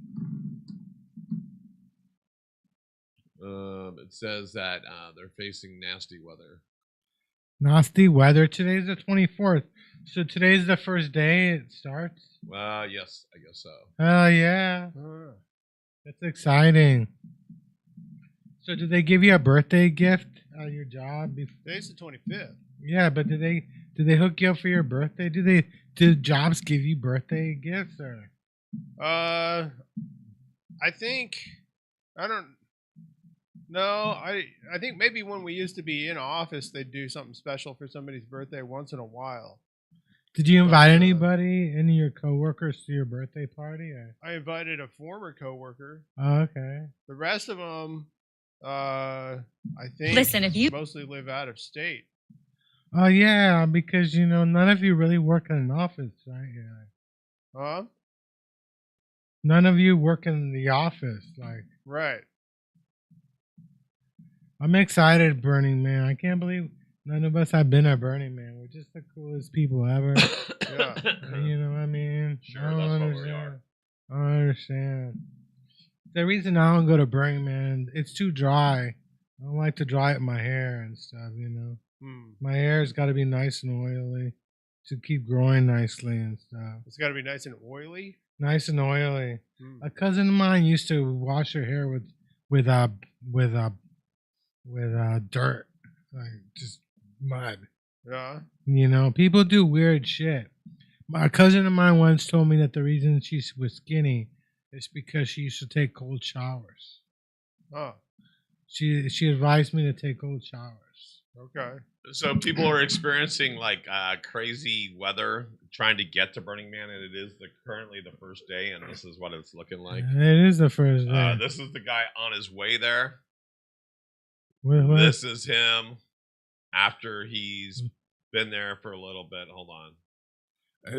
It says that they're facing nasty weather. Nasty weather. Today's the 24th. So today's the first day it starts? Yes, I guess so. Oh, yeah. That's exciting. So did they give you a birthday gift at your job? Today's the 25th. Yeah, but did they hook you up for your birthday? Do jobs give you birthday gifts or? I think I don't know. I think maybe when we used to be in office, they'd do something special for somebody's birthday once in a while. Did you invite anybody, any of your coworkers, to your birthday party? Or? I invited a former coworker. Oh, okay. The rest of them, I think, Listen, if you mostly live out of state. Oh yeah, because none of you really work in an office, right? Yeah. Huh? None of you work in the office, like. Right. I'm excited, Burning Man. I can't believe none of us have been at Burning Man. We're just the coolest people ever. Yeah. You know what I mean? Sure, I don't that's what we understand. are. I don't understand. The reason I don't go to Burning Man, it's too dry. I don't like to dry up my hair and stuff, My hair's got to be nice and oily to keep growing nicely and stuff. It's got to be nice and oily. Nice and oily. A cousin of mine used to wash her hair with dirt, like just mud. Yeah. People do weird shit. A cousin of mine once told me that the reason she was skinny is because she used to take cold showers. Oh. She advised me to take cold showers. Okay. So people are experiencing like crazy weather trying to get to Burning Man, and it is currently the first day, and this is what it's looking like. It is the first day. This is the guy on his way there. What? This is him after he's been there for a little bit. Hold on.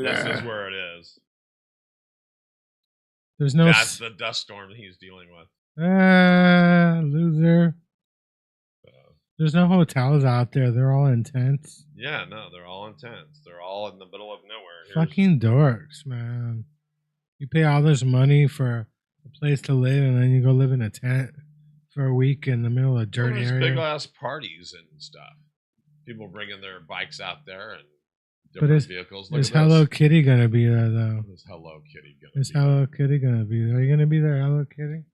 This is where it is. There's no. That's the dust storm he's dealing with. Loser. There's no hotels out there. They're all in tents. Yeah, no, they're all intense. They're all in the middle of nowhere. Fucking dorks, man. You pay all this money for a place to live, and then you go live in a tent for a week in the middle of a dirt There's area. big ass parties and stuff. People bringing their bikes out there and But different vehicles. Look is at this. Hello Kitty gonna be there though? Is Hello Kitty gonna Is be Hello Kitty gonna be there? Are you gonna be there, Hello Kitty?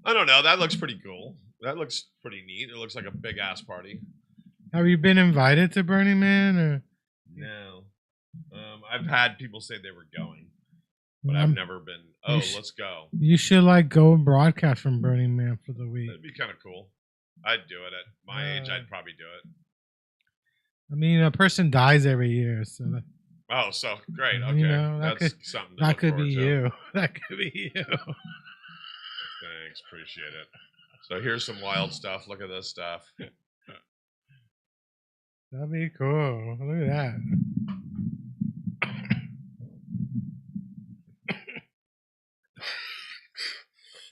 I don't know. That looks pretty cool. That looks pretty neat. It looks like a big ass party. Have you been invited to Burning Man or? No. I've had people say they were going, but I've never been. Oh, let's go. You should go and broadcast from Burning Man for the week. That'd be kind of cool. I'd do it at my age. I'd probably do it. I mean, a person dies every year, so that, Oh, so great. Okay, that's something. That could look be forward to. you. That could be you. Thanks, appreciate it. So here's some wild stuff. Look at this stuff. That'd be cool. Look at that.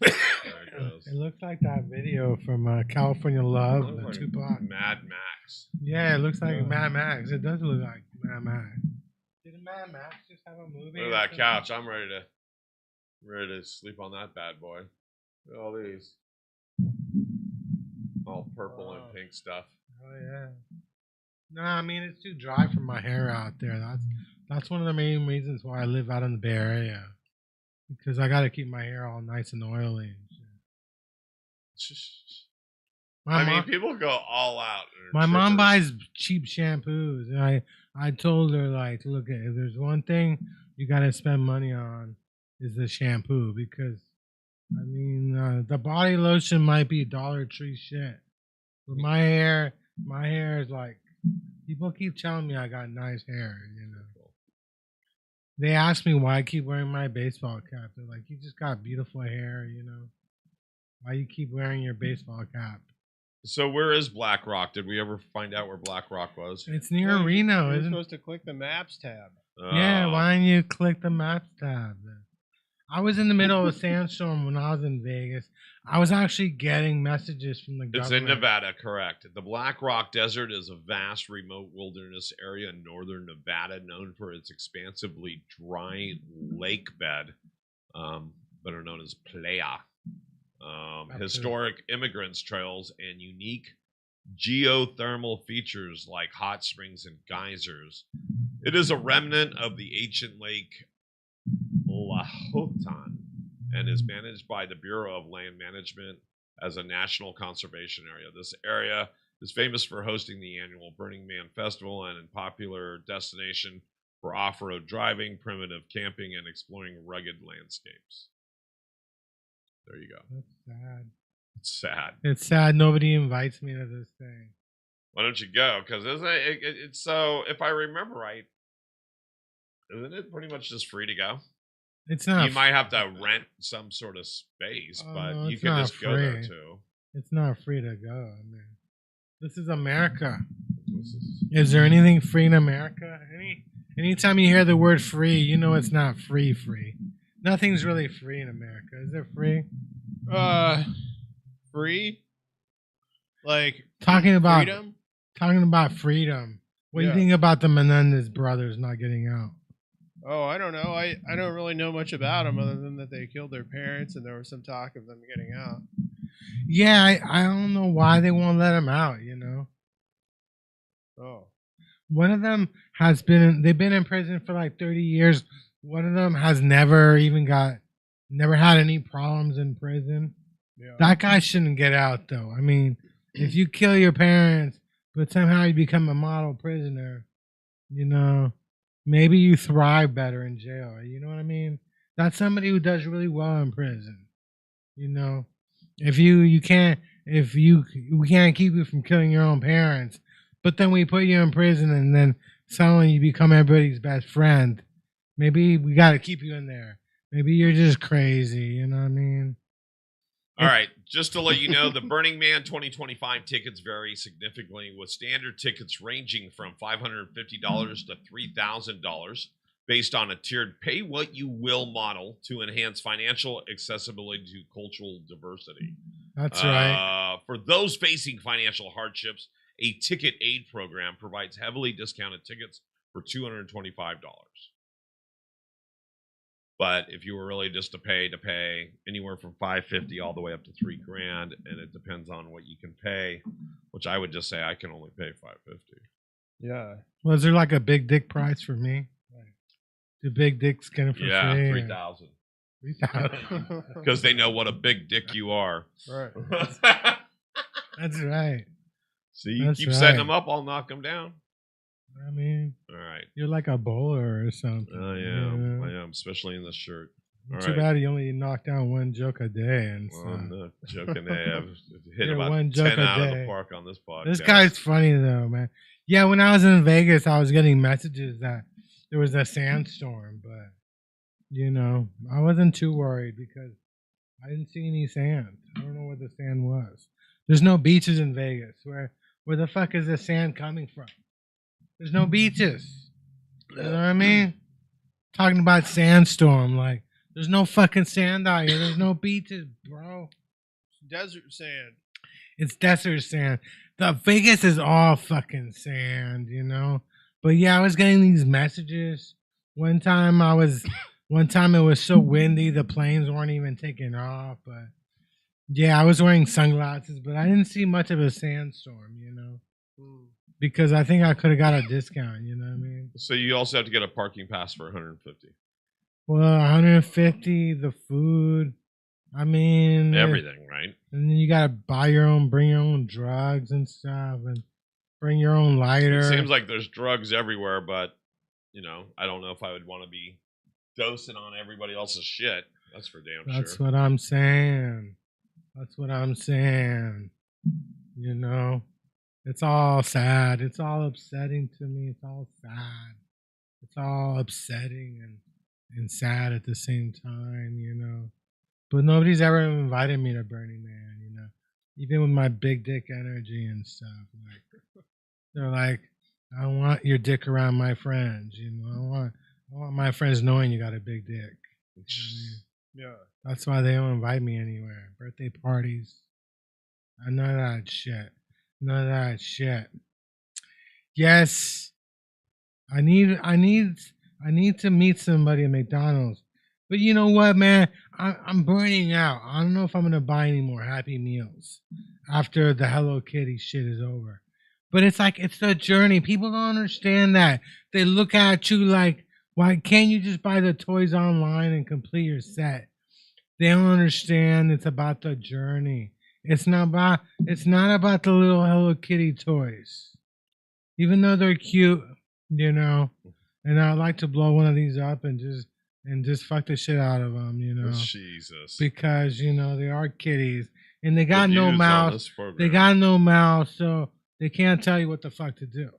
There it goes. It looks like that video from California Love, Looks the like Tupac. Mad Max. Yeah, it looks like Mad Max. It does look like Mad Max. Did Mad Max just have a movie? Look at that couch. I'm ready to sleep on that bad boy. Look at all these. All purple and pink stuff. Oh yeah. No, I mean it's too dry for my hair out there. That's one of the main reasons why I live out in the Bay Area. Because I gotta keep my hair all nice and oily and shit. I mean, people go all out. My mom buys cheap shampoos, and I told her look, if there's one thing you gotta spend money on is the shampoo, because I mean the body lotion might be Dollar Tree shit, but my hair is like, people keep telling me I got nice hair, They ask me why I keep wearing my baseball cap. They're like, you just got beautiful hair, Why you keep wearing your baseball cap? So where is Black Rock? Did we ever find out where Black Rock was? It's near Well, Reno, You're isn't it? supposed to click the maps tab. Yeah, why don't you click the maps tab? I was in the middle of a sandstorm when I was in Vegas. I was actually getting messages from the It's government. in Nevada, correct. The Black Rock Desert is a vast, remote wilderness area in northern Nevada known for its expansively dry lake bed, better known as playa, historic immigrants trails, and unique geothermal features like hot springs and geysers. It is a remnant of the ancient lake Lahotan and is managed by the Bureau of Land Management as a national conservation area. This area is famous for hosting the annual Burning Man Festival and a popular destination for off-road driving, primitive camping, and exploring rugged landscapes. There you go. That's sad. It's sad. It's sad nobody invites me to this thing. Why don't you go? Because isn't it's so, if I remember right, isn't it pretty much just free to go? It's not. You might have to rent some sort of space, but you it's can not just go there free. too. It's not free to go. I mean, this is America. This is- Is there anything free in America? Anytime you hear the word free, you know it's not free. Nothing's really free in America. Is it free? Free? Like Talking about freedom? What do you Yeah. think about the Menendez brothers not getting out? Oh, I don't know. I don't really know much about them other than that they killed their parents and there was some talk of them getting out. Yeah, I don't know why they won't let them out, Oh. One of them they've been in prison for like 30 years. One of them has never had any problems in prison. Yeah. That guy shouldn't get out though. I mean, if you kill your parents, but somehow you become a model prisoner, maybe you thrive better in jail. You know what I mean? That's somebody who does really well in prison. If we can't keep you from killing your own parents, but then we put you in prison and then suddenly you become everybody's best friend. Maybe we got to keep you in there. Maybe you're just crazy. You know what I mean? All right, just to let you know, the Burning Man 2025 tickets vary significantly, with standard tickets ranging from $550 to $3,000 based on a tiered pay what you will model to enhance financial accessibility to cultural diversity. That's right. For those facing financial hardships, a ticket aid program provides heavily discounted tickets for $225. But if you were really just to pay anywhere from $550 all the way up to $3,000, and it depends on what you can pay, which I would just say I can only pay $550. Yeah. Was there like a big dick price for me? Do big dicks get it for Yeah, free? 3,000. 3,000. Because they know what a big dick you are. Right. That's right. See, you That's keep right. setting them up, I'll knock them down. I mean, All right. you're like a bowler or something. I am, especially in this shirt. All Too right. bad you only knock down one joke a day. And Well, I'm not joking. I've hit Yeah, about one 10 joke a out of day. the park on this podcast. This guy's funny though, man. Yeah, when I was in Vegas, I was getting messages that there was a sandstorm, but I wasn't too worried because I didn't see any sand. I don't know what the sand was. There's no beaches in Vegas. Where the fuck is the sand coming from? There's no beaches. You know what I mean? Talking about sandstorm, like there's no fucking sand out here. There's no beaches, bro. Desert sand. It's desert sand. The Vegas is all fucking sand, But yeah, I was getting these messages. One time it was so windy the planes weren't even taking off. But yeah, I was wearing sunglasses, but I didn't see much of a sandstorm, because I think I could have got a discount. You know what I mean? So you also have to get a parking pass for $150. Well, 150, the food. I mean, Everything, right? And then you gotta bring your own drugs and stuff, and bring your own lighter. It seems like there's drugs everywhere, but I don't know if I would want to be dosing on everybody else's shit. That's for damn sure. That's what I'm saying. It's all sad. It's all upsetting to me. It's all sad. It's all upsetting and sad at the same time, But nobody's ever invited me to Burning Man, even with my big dick energy and stuff. Like, they're like, I want your dick around my friends. You know, I want my friends knowing you got a big dick. You know what I mean? Yeah. That's why they don't invite me anywhere. Birthday parties. None of that shit. None of that shit. Yes, I need to meet somebody at McDonald's. But you know what, man? I'm burning out. I don't know if I'm gonna buy any more Happy Meals after the Hello Kitty shit is over. But it's like it's the journey. People don't understand that. They look at you like, why can't you just buy the toys online and complete your set? They don't understand it's about the journey. It's not about the little Hello Kitty toys. Even though they're cute, you know, and I'd like to blow one of these up and just fuck the shit out of them, you know, Jesus. because you know they are kitties and they got The no views on mouth. this program. They got no mouth, so they can't tell you what the fuck to do.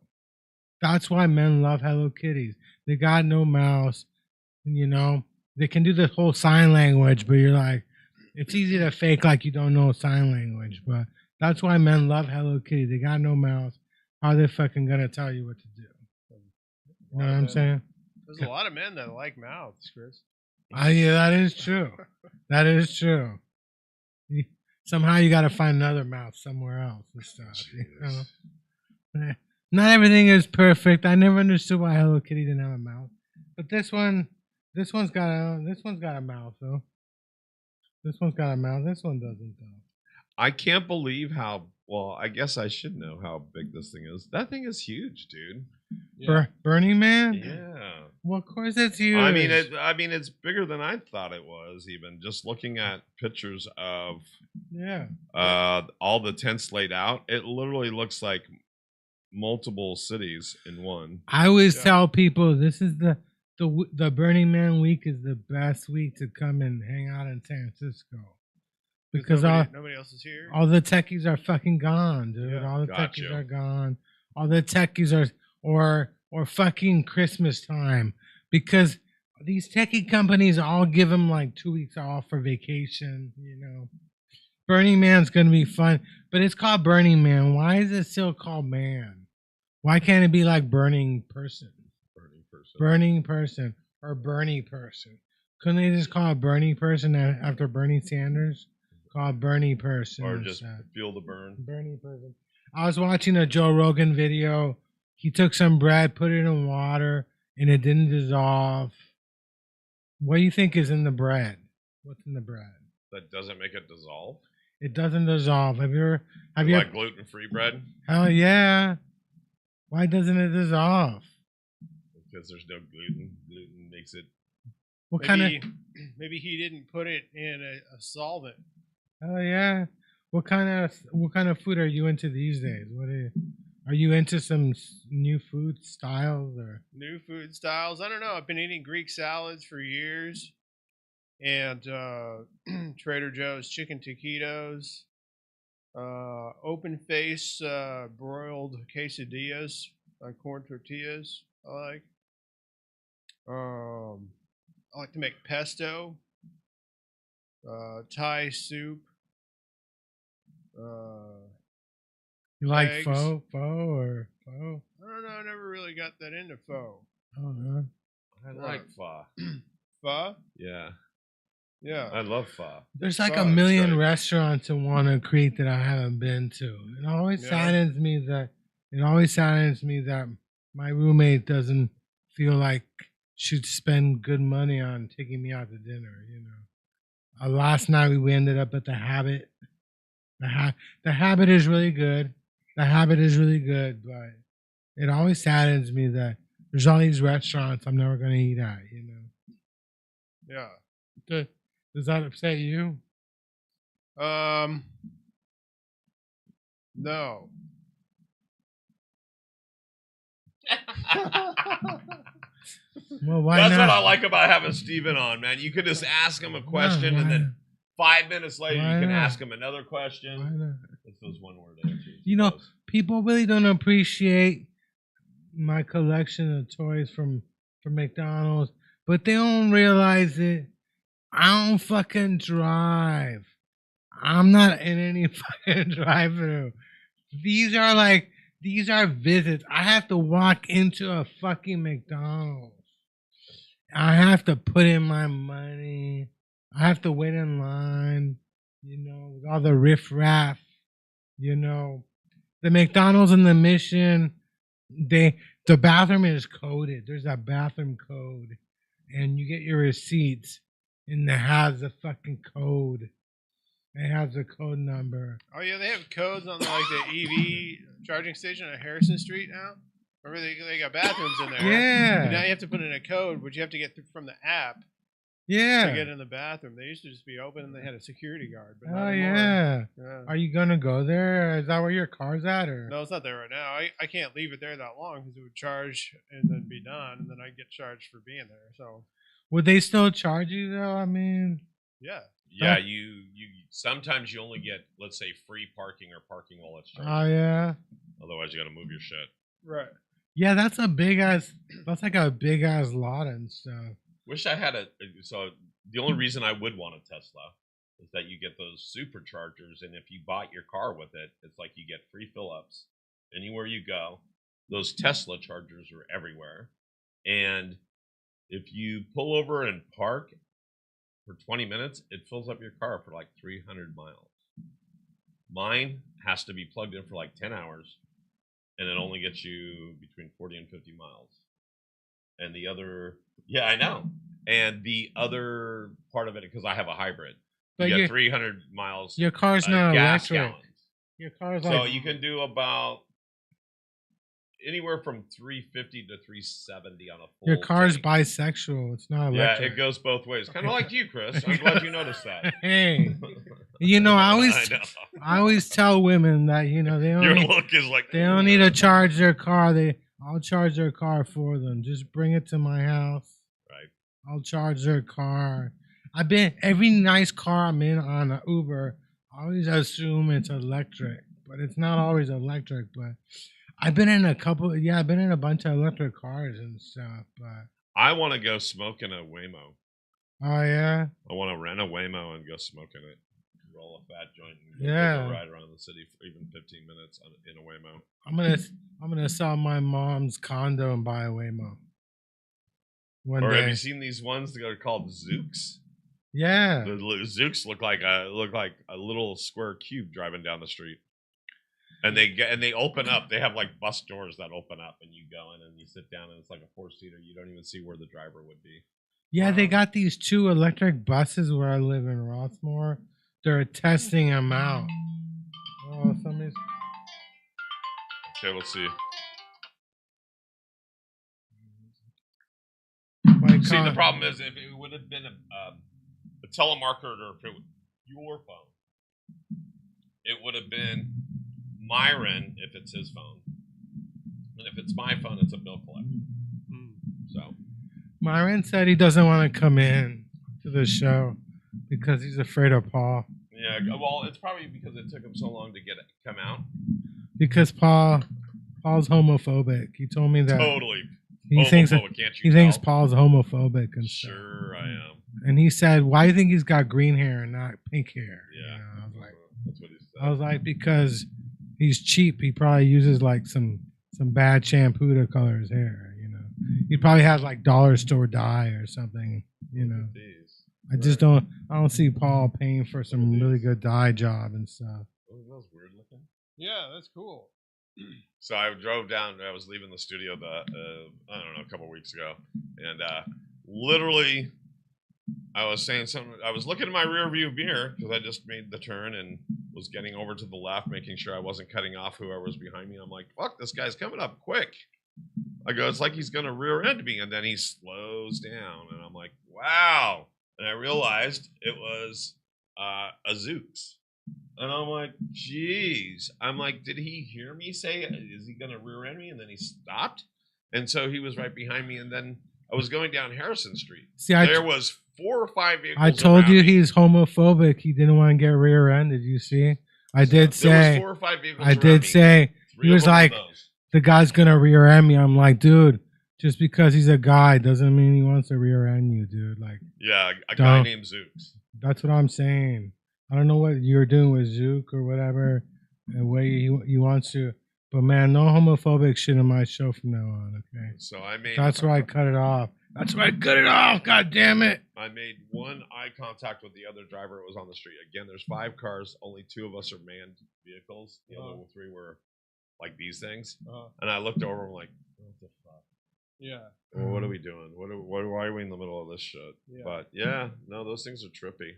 That's why men love Hello Kitties. They got no mouths, you know. They can do the whole sign language, but you're like, it's easy to fake like you don't know sign language. But that's why men love Hello Kitty. They got no mouth. How they fucking gonna tell you what to do? You know what I'm saying? There's a lot of men that like mouths, Chris. Yeah, that is true. That is true. Somehow you got to find another mouth somewhere else and stuff. You know? Not everything is perfect. I never understood why Hello Kitty didn't have a mouth, but this one's got a mouth though. This one's got a mouth. This one doesn't though. I can't believe how well. I guess I should know how big this thing is. That thing is huge, dude. Yeah. Burning Man. Yeah. Well, of course it's huge. I mean, it's bigger than I thought it was. Even just looking at pictures of all the tents laid out, it literally looks like multiple cities in one. I always tell people this is the Burning Man week is the best week to come and hang out in San Francisco because nobody else is here. All the techies are fucking gone, dude. Yeah. All the techies are gone. All the techies are or fucking Christmas time because these techie companies all give them like 2 weeks off for vacation. You know, Burning Man's gonna be fun, but it's called Burning Man. Why is it still called man? Why can't it be like Burning Person? Burning Person or Bernie Person. Couldn't they just call it Bernie Person after Bernie Sanders? Call it Bernie Person. Or just feel the burn. Bernie Person. I was watching a Joe Rogan video. He took some bread, put it in water, and it didn't dissolve. What do you think is in the bread? What's in the bread? That doesn't make it dissolve? It doesn't dissolve. Have you like gluten-free bread? Hell yeah. Why doesn't it dissolve? Because there's no gluten. Gluten makes it. Maybe he didn't put it in a solvent. Oh yeah. What kind of food are you into these days? Are you into some new food styles or new food styles? I don't know. I've been eating Greek salads for years, and Trader Joe's chicken taquitos, open face broiled quesadillas on corn tortillas. I like to make pesto, Thai soup. You like eggs. pho or pho? I don't know. I never really got that into pho. Oh no. I like pho. Pho? Yeah. Yeah. I love pho. There's like Pho, a million right. restaurants in Walnut Creek that I haven't been to. It always saddens me that my roommate doesn't feel like she'd spend good money on taking me out to dinner, you know. Last night we ended up at the Habit. The Habit is really good. But it always saddens me that there's all these restaurants I'm never going to eat at, you know. Yeah. Does that upset you? No. Well, why That's not? what I like about having Steven on, man. You could just ask him a question and then 5 minutes later you can ask him another question. Why not? It's those one-word answers. You know, people really don't appreciate my collection of toys from McDonald's, but they don't realize it. I don't fucking drive. I'm not in any fucking drive-through. These are visits. I have to walk into a fucking McDonald's. I have to put in my money. I have to wait in line, with all the riffraff, The McDonald's and the Mission, the bathroom is coded. There's a bathroom code. And you get your receipts, and it has a fucking code. It has a code number. Oh yeah, they have codes on the EV charging station at Harrison Street now. Remember they got bathrooms in there. Yeah. And now you have to put in a code, which you have to get from the app. Yeah. To get in the bathroom. They used to just be open and they had a security guard. But Oh yeah. Are you gonna go there? Is that where your car's at, or? No, it's not there right now. I can't leave it there that long because it would charge and then be done, and then I'd get charged for being there. So. Would they still charge you though? I mean. Yeah. Yeah, you sometimes you only get, let's say, free parking or parking while it's charging. Oh yeah. Otherwise, you got to move your shit. Right. Yeah, that's a big ass. That's like a big ass lot and stuff. Wish I had So the only reason I would want a Tesla is that you get those superchargers, and if you bought your car with it, it's like you get free fill-ups anywhere you go. Those Tesla chargers are everywhere, and if you pull over and park for 20 minutes, it fills up your car for like 300 miles. Mine has to be plugged in for like 10 hours, and it only gets you between 40 and 50 miles. And the other, yeah, I know. And the other part of it, because I have a hybrid, but you get 300 miles. Your car's not gas electric. gallons. Your car's So like. you can do about anywhere from 350 to 370 on a full Your car's tank. bisexual. It's not electric. Yeah, it goes both ways. Kind of like you, Chris. I'm glad you noticed that. Hey, I know. always tell women that they don't. Your look is like They don't need to charge their car. I'll charge their car for them. Just bring it to my house. Right. I'll charge their car. Every nice car I'm in on an Uber, I always assume it's electric, but it's not always electric. But I've been in a bunch of electric cars and stuff. But I want to go smoke in a Waymo. Oh yeah. I want to rent a Waymo and go smoke in it. Roll a fat joint and Yeah. go ride around the city for even 15 minutes in a Waymo. I'm gonna sell my mom's condo and buy a Waymo. One Or day. have you seen these ones that are called Zooks? Yeah. The Zooks look like a little square cube driving down the street, and they open up. They have like bus doors that open up, and you go in and you sit down, and it's like a 4-seater. You don't even see where the driver would be. Yeah, they got these 2 electric buses where I live in Rossmore. They're testing them out. Oh, somebody's. Okay, let's see. See, the problem is if it would have been a telemarketer, if it was your phone, it would have been Myron if it's his phone, and if it's my phone, it's a bill collector. So Myron said he doesn't want to come in to the show because he's afraid of Paul. yeah, well, it's probably because it took him so long to come out. Because Paul's homophobic. He told me that. Totally. He thinks tell? Paul's homophobic and stuff. Sure, I am. And he said, "Why do you think he's got green hair and not pink hair?" Yeah, I was like, that's what he said. because he's cheap. He probably uses like some bad shampoo to color his hair. He probably has like dollar store dye or something. I just don't. I don't see Paul paying for some really good dye job and stuff. Oh, that was weird looking. Yeah, that's cool. So I drove down. I was leaving the studio a couple weeks ago, and literally, I was saying something. I was looking in my rear view mirror because I just made the turn and was getting over to the left, making sure I wasn't cutting off whoever was behind me. I'm like, "Fuck, this guy's coming up quick." I go, "It's like he's gonna rear end me," and then he slows down, and I'm like, "Wow!" And I realized it was a Zooks. And I'm like, geez. I'm like, did he hear me say, is he going to rear end me? And then he stopped. And so he was right behind me. And then I was going down Harrison Street. There was 4 or 5 vehicles. I told you he's homophobic. He didn't want to get rear ended. You see? I did say. There was 4 or 5 vehicles. I did say. He was like, the guy's going to rear end me. I'm like, dude, just because he's a guy doesn't mean he wants to rear end you, dude. Like, yeah, a guy named Zooks. That's what I'm saying. I don't know what you're doing with Zook or whatever, and way he wants to. But man, no homophobic shit in my show from now on. Okay, So I made. that's why I cut it off. That's why I cut it off. God damn it! I made one eye contact with the other driver that was on the street. Again, there's 5 cars. Only 2 of us are manned vehicles. The other 3 were like these things. And I looked over and I'm like, what the fuck? Yeah. Well, what are we doing? Why are we in the middle of this shit? Yeah. But yeah, no, those things are trippy.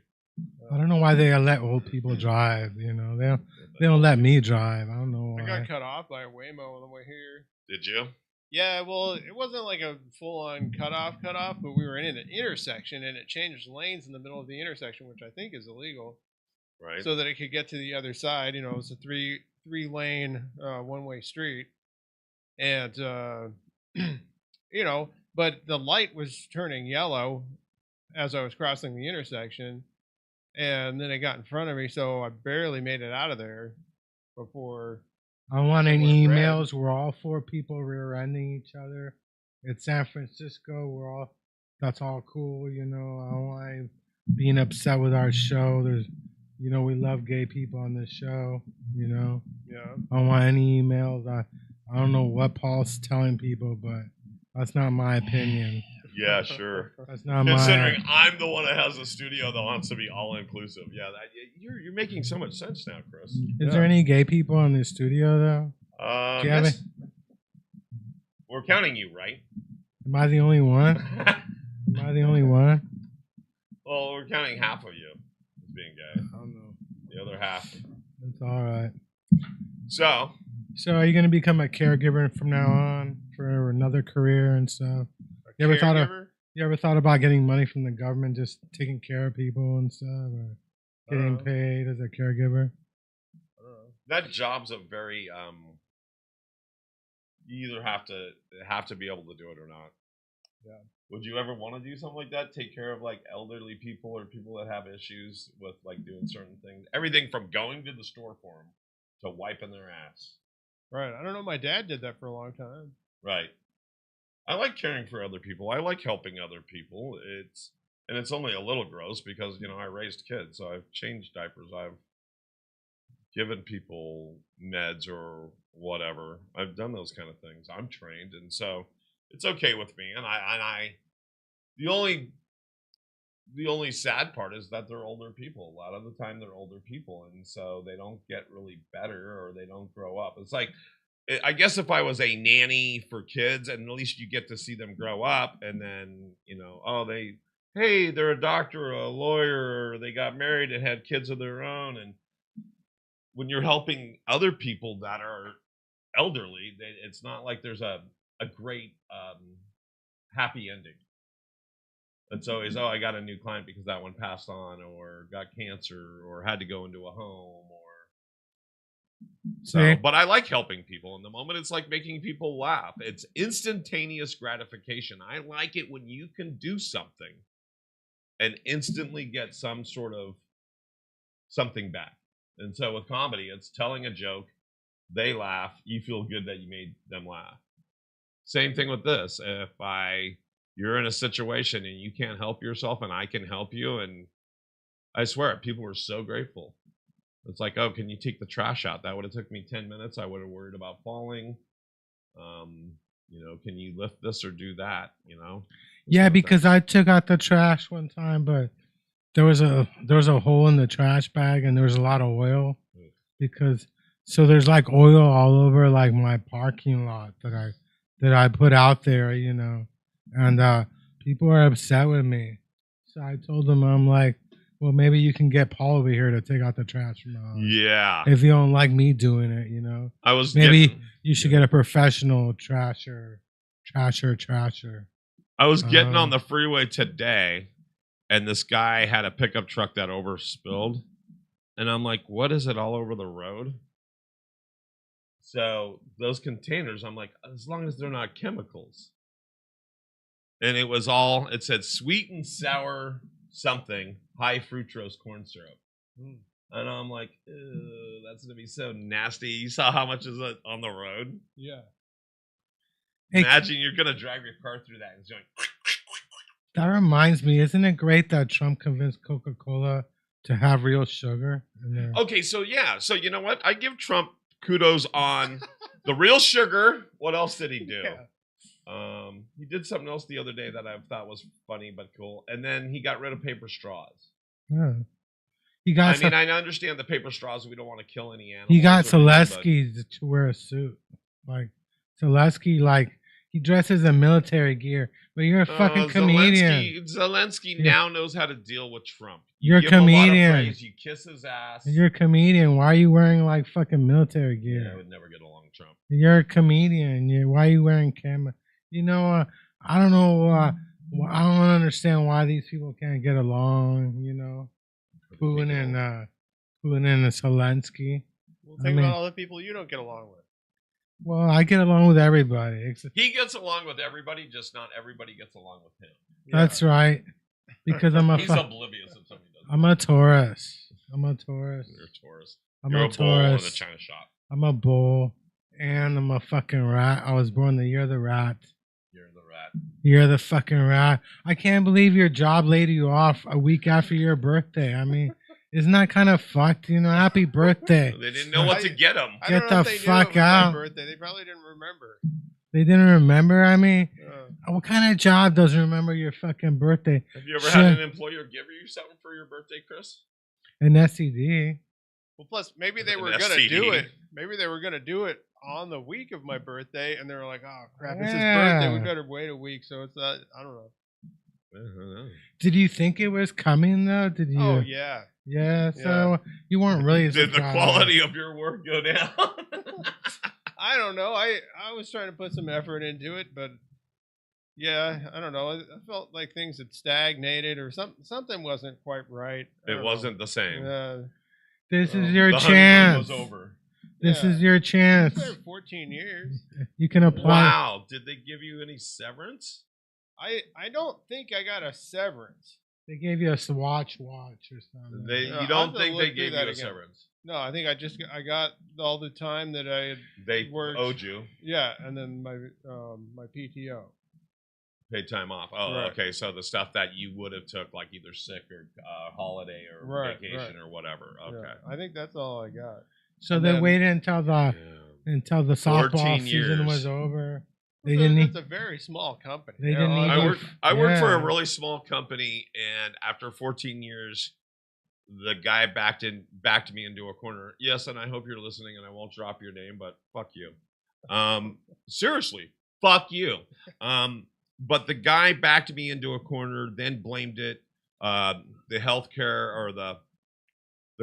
I don't know why they let old people drive. You know, they don't let me drive. I don't know why. I got cut off by a Waymo on the way here. Did you? Yeah, well, it wasn't like a full-on cutoff, but we were in an intersection, and it changed lanes in the middle of the intersection, which I think is illegal. Right. So that it could get to the other side. You know, it's a three-lane one-way street, and you know, but the light was turning yellow as I was crossing the intersection, and then it got in front of me, so I barely made it out of there before. I want It an went emails where all 4 people rear-ending each other. It's San Francisco. That's all cool, you know. I don't want being upset with our show. You know, we love gay people on this show, you know. Yeah. I don't want any emails. I don't know what Paul's telling people, but that's not my opinion. Yeah, sure. That's not Considering I'm the one that has a studio that wants to be all inclusive. Yeah, you're making so much sense now, Chris. Is there any gay people in the studio though? Do you have Yes. We're counting you, right? Am I the only one? Am I the only one? Well, we're counting half of you as being gay. I don't know. The other half. It's all right. So, are you gonna become a caregiver from now on for another career and stuff? You ever thought about getting money from the government, just taking care of people and stuff, or getting paid as a caregiver? that job's a very you either have to be able to do it or not. Yeah. Would you ever want to do something like that? Take care of like elderly people or people that have issues with like doing certain things. Everything from going to the store for them to wiping their ass. Right. I don't know. My dad did that for a long time. Right. I like caring for other people. I like helping other people. It's only a little gross because, I raised kids, so I've changed diapers. I've given people meds or whatever. I've done those kind of things. I'm trained, and so it's okay with me. And the only sad part is that they're older people. A lot of the time they're older people, and so they don't get really better or they don't grow up. It's like, I guess if I was a nanny for kids, and at least you get to see them grow up, and then, they're a doctor or a lawyer, or they got married and had kids of their own. And when you're helping other people that are elderly, it's not like there's a great happy ending. It's always, I got a new client because that one passed on or got cancer or had to go into a home. So, but I like helping people. In the moment, it's like making people laugh. It's instantaneous gratification. I like it when you can do something and instantly get some sort of something back. And so with comedy, it's telling a joke, they laugh, you feel good that you made them laugh. Same thing with this. If you're in a situation and you can't help yourself and I can help you, and I swear, people were so grateful. It's like, oh, can you take the trash out? That would have took me 10 minutes. I would have worried about falling. Can you lift this or do that? Yeah, because I took out the trash one time, but there was a hole in the trash bag and there was a lot of oil so there's like oil all over like my parking lot that I put out there, and people are upset with me. So I told them, I'm like, well, maybe you can get Paul over here to take out the trash from now on. Yeah. If you don't like me doing it, you should get a professional trasher. I was getting on the freeway today, and this guy had a pickup truck that overspilled, and I'm like, what is it all over the road? So those containers, I'm like, as long as they're not chemicals. And it said sweet and sour something, high fructose corn syrup. And I'm like, that's going to be so nasty. You saw how much is it on the road? Yeah. Imagine you're going to drive your car through that and it's going. That reminds me, isn't it great that Trump convinced Coca-Cola to have real sugar in there. Okay, so yeah, so you know what? I give Trump kudos on the real sugar. What else did he do? Yeah. He did something else the other day that I thought was funny but cool, and then he got rid of paper straws. Yeah. He got. I understand the paper straws. We don't want to kill any animals. He got or anything, Selesky to wear a suit. Like Selesky, like he dresses in military gear. But you're a fucking comedian. Zelensky now knows how to deal with Trump. You're a give him comedian. A lot of praise, you kiss his ass. You're a comedian. Why are you wearing like fucking military gear? Yeah, I would never get along with Trump. You're a comedian. Why are you wearing camera? You know, I don't know. I don't understand why these people can't get along. You know, Putin and Zelensky. Well, think about all the people you don't get along with. Well, I get along with everybody. He gets along with everybody, just not everybody gets along with him. That's right. Because I'm a He's oblivious if somebody does. I'm a Taurus. I'm a Taurus. You're a Taurus. You're a bull in a China shop. I'm a bull, and I'm a fucking rat. I was born the year of the rat. You're the rat. You're the fucking rat. I can't believe your job laid you off a week after your birthday. I mean, isn't that kind of fucked? You know, happy birthday. They didn't know what to get him. Get the fuck out. My birthday. They probably didn't remember. They didn't remember? I mean, what kind of job doesn't remember your fucking birthday? Have you ever had an employer give you something for your birthday, Chris? An STD. Well, plus, maybe they were going to do it. Maybe they were going to do it on the week of my birthday, and they were like, oh, crap, it's his birthday. We better wait a week. So it's not, I don't know. Did you think it was coming, though? Did you? Oh, yeah. Yeah, so you weren't really Did the quality of your work go down? I don't know. I was trying to put some effort into it, but yeah, I don't know. I felt like things had stagnated or something wasn't quite right. It wasn't the same. This is your chance. Was over. This is your chance. 14 years. You can apply. Wow. Did they give you any severance? I don't think I got a severance. They gave you a watch or something. You don't think they gave you a severance? No, I think I got all the time that I had worked. Owed you. Yeah, and then my PTO. Paid time off. Oh, right. Okay. So the stuff that you would have took, like either sick or holiday or vacation or whatever. Okay. Yeah, I think that's all I got. So they waited until the softball season was over. It's a very small company. They didn't I worked for a really small company, and after 14 years, the guy backed me into a corner. Yes, and I hope you're listening, and I won't drop your name, but fuck you. Seriously, fuck you. But the guy backed me into a corner, then blamed it, the healthcare or the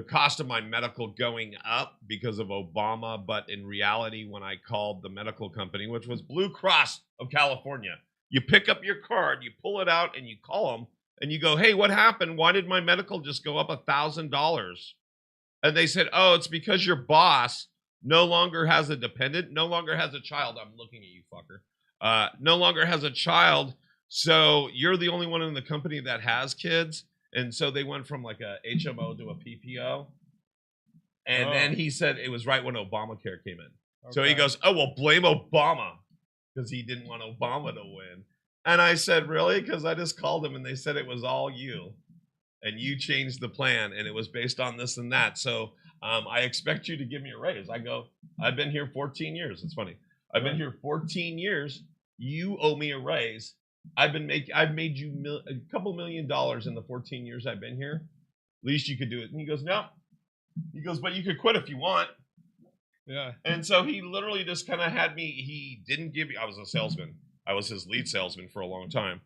cost of my medical going up because of Obama. But in reality, when I called the medical company, which was Blue Cross of California, you pick up your card, you pull it out, and you call them, and you go, hey, what happened? Why did my medical just go up $1,000? And they said, oh, it's because your boss no longer has a dependent, no longer has a child. I'm looking at you, fucker. No longer has a child. So you're the only one in the company that has kids. And so they went from like a HMO to a PPO. And then he said it was right when Obamacare came in. Okay. So he goes, oh, well, blame Obama because he didn't want Obama to win. And I said, really? Because I just called him and they said it was all you. And you changed the plan and it was based on this and that. So I expect you to give me a raise. I go, I've been here 14 years. It's funny. I've been here 14 years. You owe me a raise. I've made you a couple $1 million in the 14 years I've been here. Least you could do it. And he goes, no. He goes, but you could quit if you want. Yeah. And so he literally just kind of had me. He didn't give me. I was a salesman. I was his lead salesman for a long time.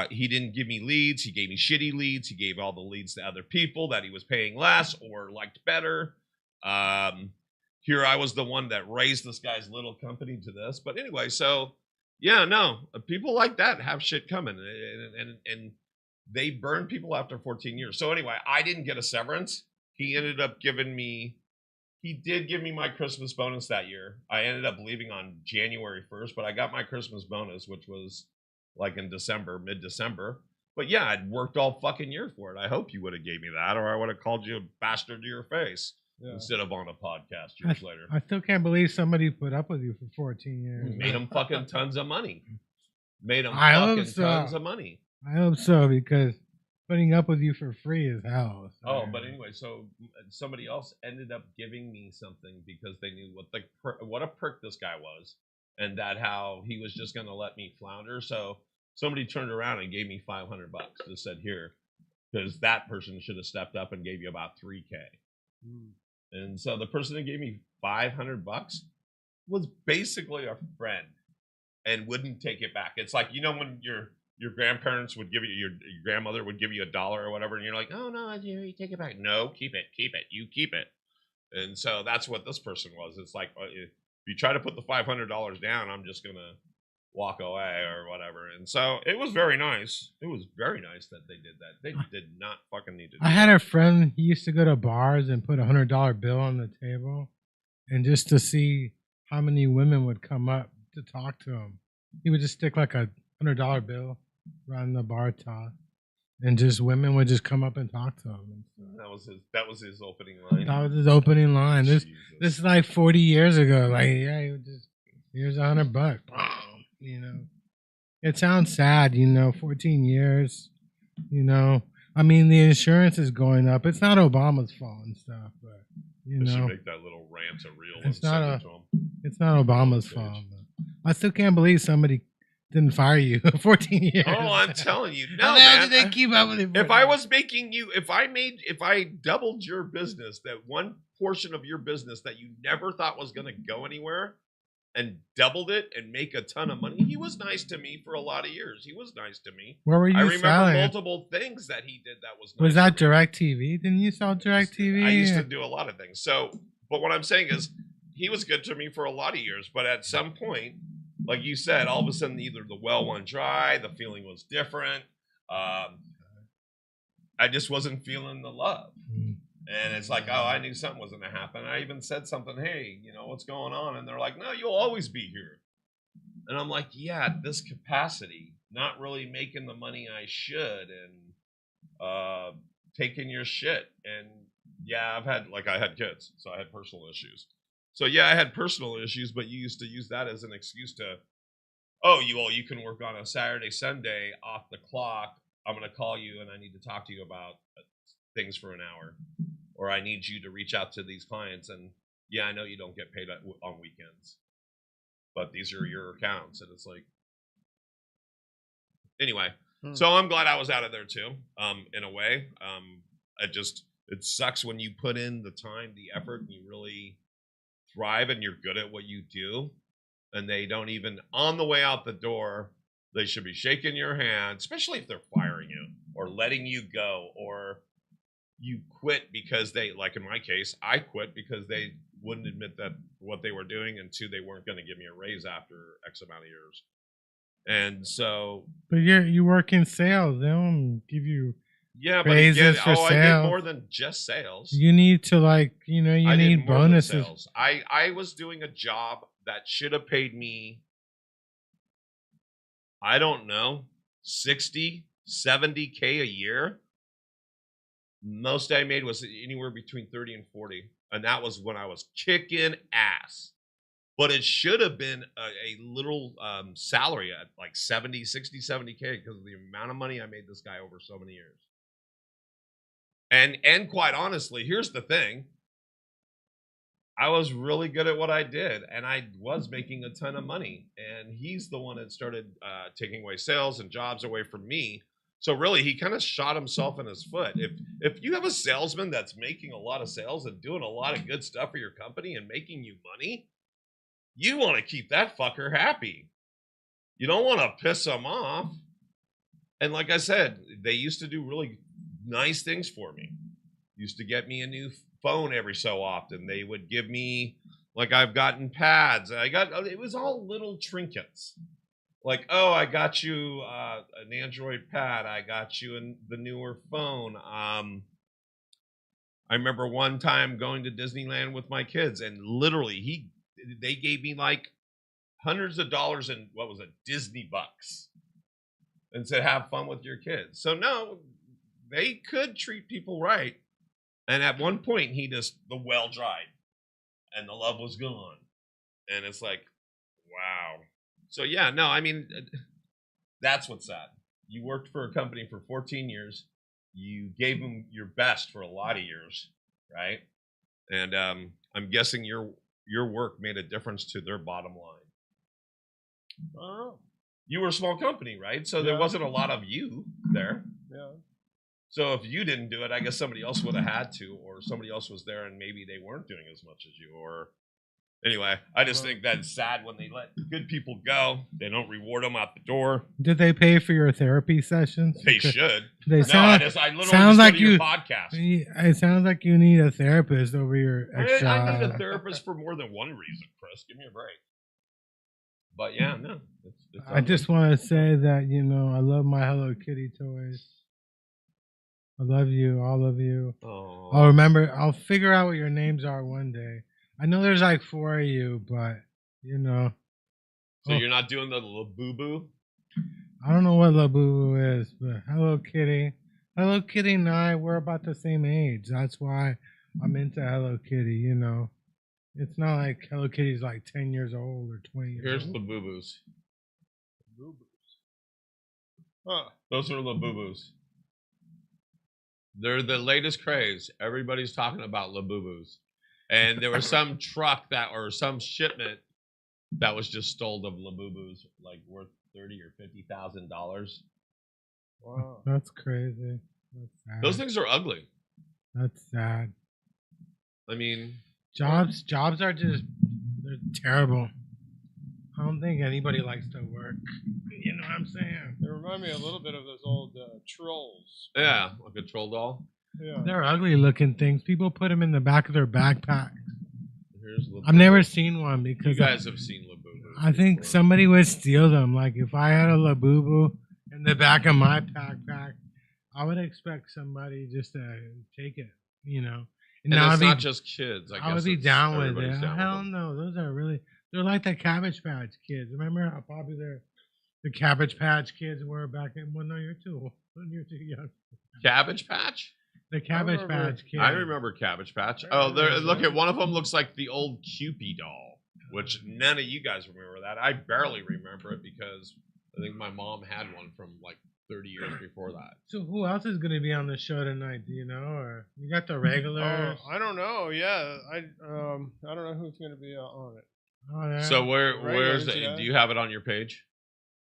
He didn't give me leads. He gave me shitty leads. He gave all the leads to other people that he was paying less or liked better. Here I was the one that raised this guy's little company to this. But anyway, so yeah, no, people like that have shit coming, and they burn people after 14 years. So anyway, I didn't get a severance. He ended up giving me. He did give me my Christmas bonus that year. I ended up leaving on January 1st, but I got my Christmas bonus, which was like in December, mid-December. But yeah, I'd worked all fucking year for it. I hope you would have gave me that, or I would have called you a bastard to your face instead of on a podcast years later. I still can't believe somebody put up with you for 14 years. Made them fucking tons of money. Made them fucking tons of money. I hope so, because putting up with you for free is hell. So, Oh, but anyway, so somebody else ended up giving me something because they knew what a prick this guy was, and that how he was just going to let me flounder. So somebody turned around and gave me $500. Just said here, because that person should have stepped up and gave you about $3K. And so the person that gave me $500 was basically a friend and wouldn't take it back. It's like, you know, when your grandparents would give you, your grandmother would give you $1 or whatever, and you're like, oh no, you take it back. No, keep it, you keep it. And so that's what this person was. It's like, if you try to put the $500 down, I'm just gonna walk away or whatever. And so it was very nice. It was very nice that they did that. They did not fucking need to do I had a friend, he used to go to bars and put $100 bill on the table, and just to see how many women would come up to talk to him, he would just stick like a $100 bill around the bar top, and just women would just come up and talk to him. That was his opening line. That was his opening line. This is like 40 years ago. Like, yeah, he would just, here's $100. You know, it sounds sad. You know, 14 years. You know, I mean, the insurance is going up. It's not Obama's fault and stuff, but you know, should make that little rant a real. It's not Obama's fault. But I still can't believe somebody didn't fire you 14 years. Oh, I'm telling you. No, how the hell man, did they keep up with it? If I was making you, if I doubled your business, that one portion of your business that you never thought was going to go anywhere, and doubled it and make a ton of money. He was nice to me for a lot of years. He was nice to me. Where were you I remember selling? multiple things that he did that was nice. Was that DirecTV? Didn't you sell DirecTV? I used to do a lot of things. So, but what I'm saying is he was good to me for a lot of years. But at some point, like you said, all of a sudden either the well went dry, the feeling was different. I just wasn't feeling the love. And it's like, oh, I knew something was going to happen. I even said something, hey, you know, what's going on? And they're like, no, you'll always be here. And I'm like, yeah, at this capacity, not really making the money I should, and taking your shit. And yeah, I had kids, so I had personal issues. So yeah, I had personal issues, but you used to use that as an excuse to, oh, you can work on a Saturday, Sunday off the clock. I'm going to call you and I need to talk to you about things for an hour, or I need you to reach out to these clients. And yeah, I know you don't get paid on weekends, but these are your accounts. And it's like, anyway, so I'm glad I was out of there too. In a way, it sucks when you put in the time, the effort, and you really thrive and you're good at what you do, and they don't even, on the way out the door, they should be shaking your hand, especially if they're firing you or letting you go, or you quit because they, like in my case, I quit because they wouldn't admit that what they were doing, and two, they weren't going to give me a raise after X amount of years. And so, but you work in sales, they don't give you raises for sales. I did more than just sales. You need to, like, you know, you need bonuses. I was doing a job that should have paid me, I don't know, 60, 70K a year. Most I made was anywhere between 30 and 40. And that was when I was kicking ass. But it should have been a little salary at like 70, 60, 70K because of the amount of money I made this guy over so many years. And quite honestly, here's the thing. I was really good at what I did, and I was making a ton of money. And he's the one that started taking away sales and jobs away from me. So really, he kind of shot himself in his foot. If you have a salesman that's making a lot of sales and doing a lot of good stuff for your company and making you money, you want to keep that fucker happy. You don't want to piss him off. And like I said, they used to do really nice things for me. Used to get me a new phone every so often. They would give me, like, I've gotten pads. It was all little trinkets. Like, oh, I got you an Android pad. I got you the newer phone. I remember one time going to Disneyland with my kids, and literally they gave me like hundreds of dollars in, what was it, Disney bucks, and said, have fun with your kids. So no, they could treat people right. And at one point, the well dried, and the love was gone. And it's like, wow. So yeah, no, I mean, that's what's sad. You worked for a company for 14 years. you gave them your best for a lot of years, right? And I'm guessing your work made a difference to their bottom line. I don't know. You were a small company, right? So there wasn't a lot of you there. Yeah. So if you didn't do it, I guess somebody else would have had to, or somebody else was there and maybe they weren't doing as much as you. Or anyway, I just think that's sad when they let good people go. They don't reward them out the door. Did they pay for your therapy sessions? They should. They No, sound, I literally sounds just like go to your you. podcast. It sounds like you need a therapist over your extra. I need a therapist for more than one reason, Chris. Give me a break. But yeah, no. It's I just want to say that, you know, I love my Hello Kitty toys. I love you, all of you. Oh. I'll figure out what your names are one day. I know there's like 4 of you, but, you know. So you're not doing the little boo-boo? I don't know what Labubu is, but Hello Kitty. Hello Kitty and I, we're about the same age. That's why I'm into Hello Kitty, you know. It's not like Hello Kitty's like 10 years old or 20 years Here's old. the boo-boos. Huh. Those are the boo-boos. They're the latest craze. Everybody's talking about Labubu's. And there was some truck or some shipment that was just stole of Labubu's, like worth $30,000 or $50,000. Wow. That's crazy. That's sad. Those things are ugly. That's sad. I mean, Jobs are just, they're terrible. I don't think anybody likes to work. You know what I'm saying? They remind me a little bit of those old trolls. yeah, like a troll doll. Yeah. They're ugly looking things. People put them in the back of their backpack. Here's Labubu. I've never seen one You because guys have seen Labubu. I think somebody would steal them. Like if I had a Labubu in the back of my backpack, I would expect somebody just to take it, you know. And now it's I'd not be, just kids. I would be down with it. Down Hell with them. no, those are really, they're like the Cabbage Patch Kids. Remember how popular the Cabbage Patch Kids were back in? Well, no, you're too old. You're too young. Cabbage Patch? The Cabbage remember- Patch Kids. I remember Cabbage Patch. I Oh, remember look that. at one of them looks like the old Cupid doll, which none of you guys remember that. I barely remember it because I think my mom had one from like 30 years before that. So who else is going to be on the show tonight? Do you know? Or you got the regulars? I don't know. Yeah, I don't know who's going to be on it. Oh, yeah. So where's Regulars, it? yeah. Do you have it on your page?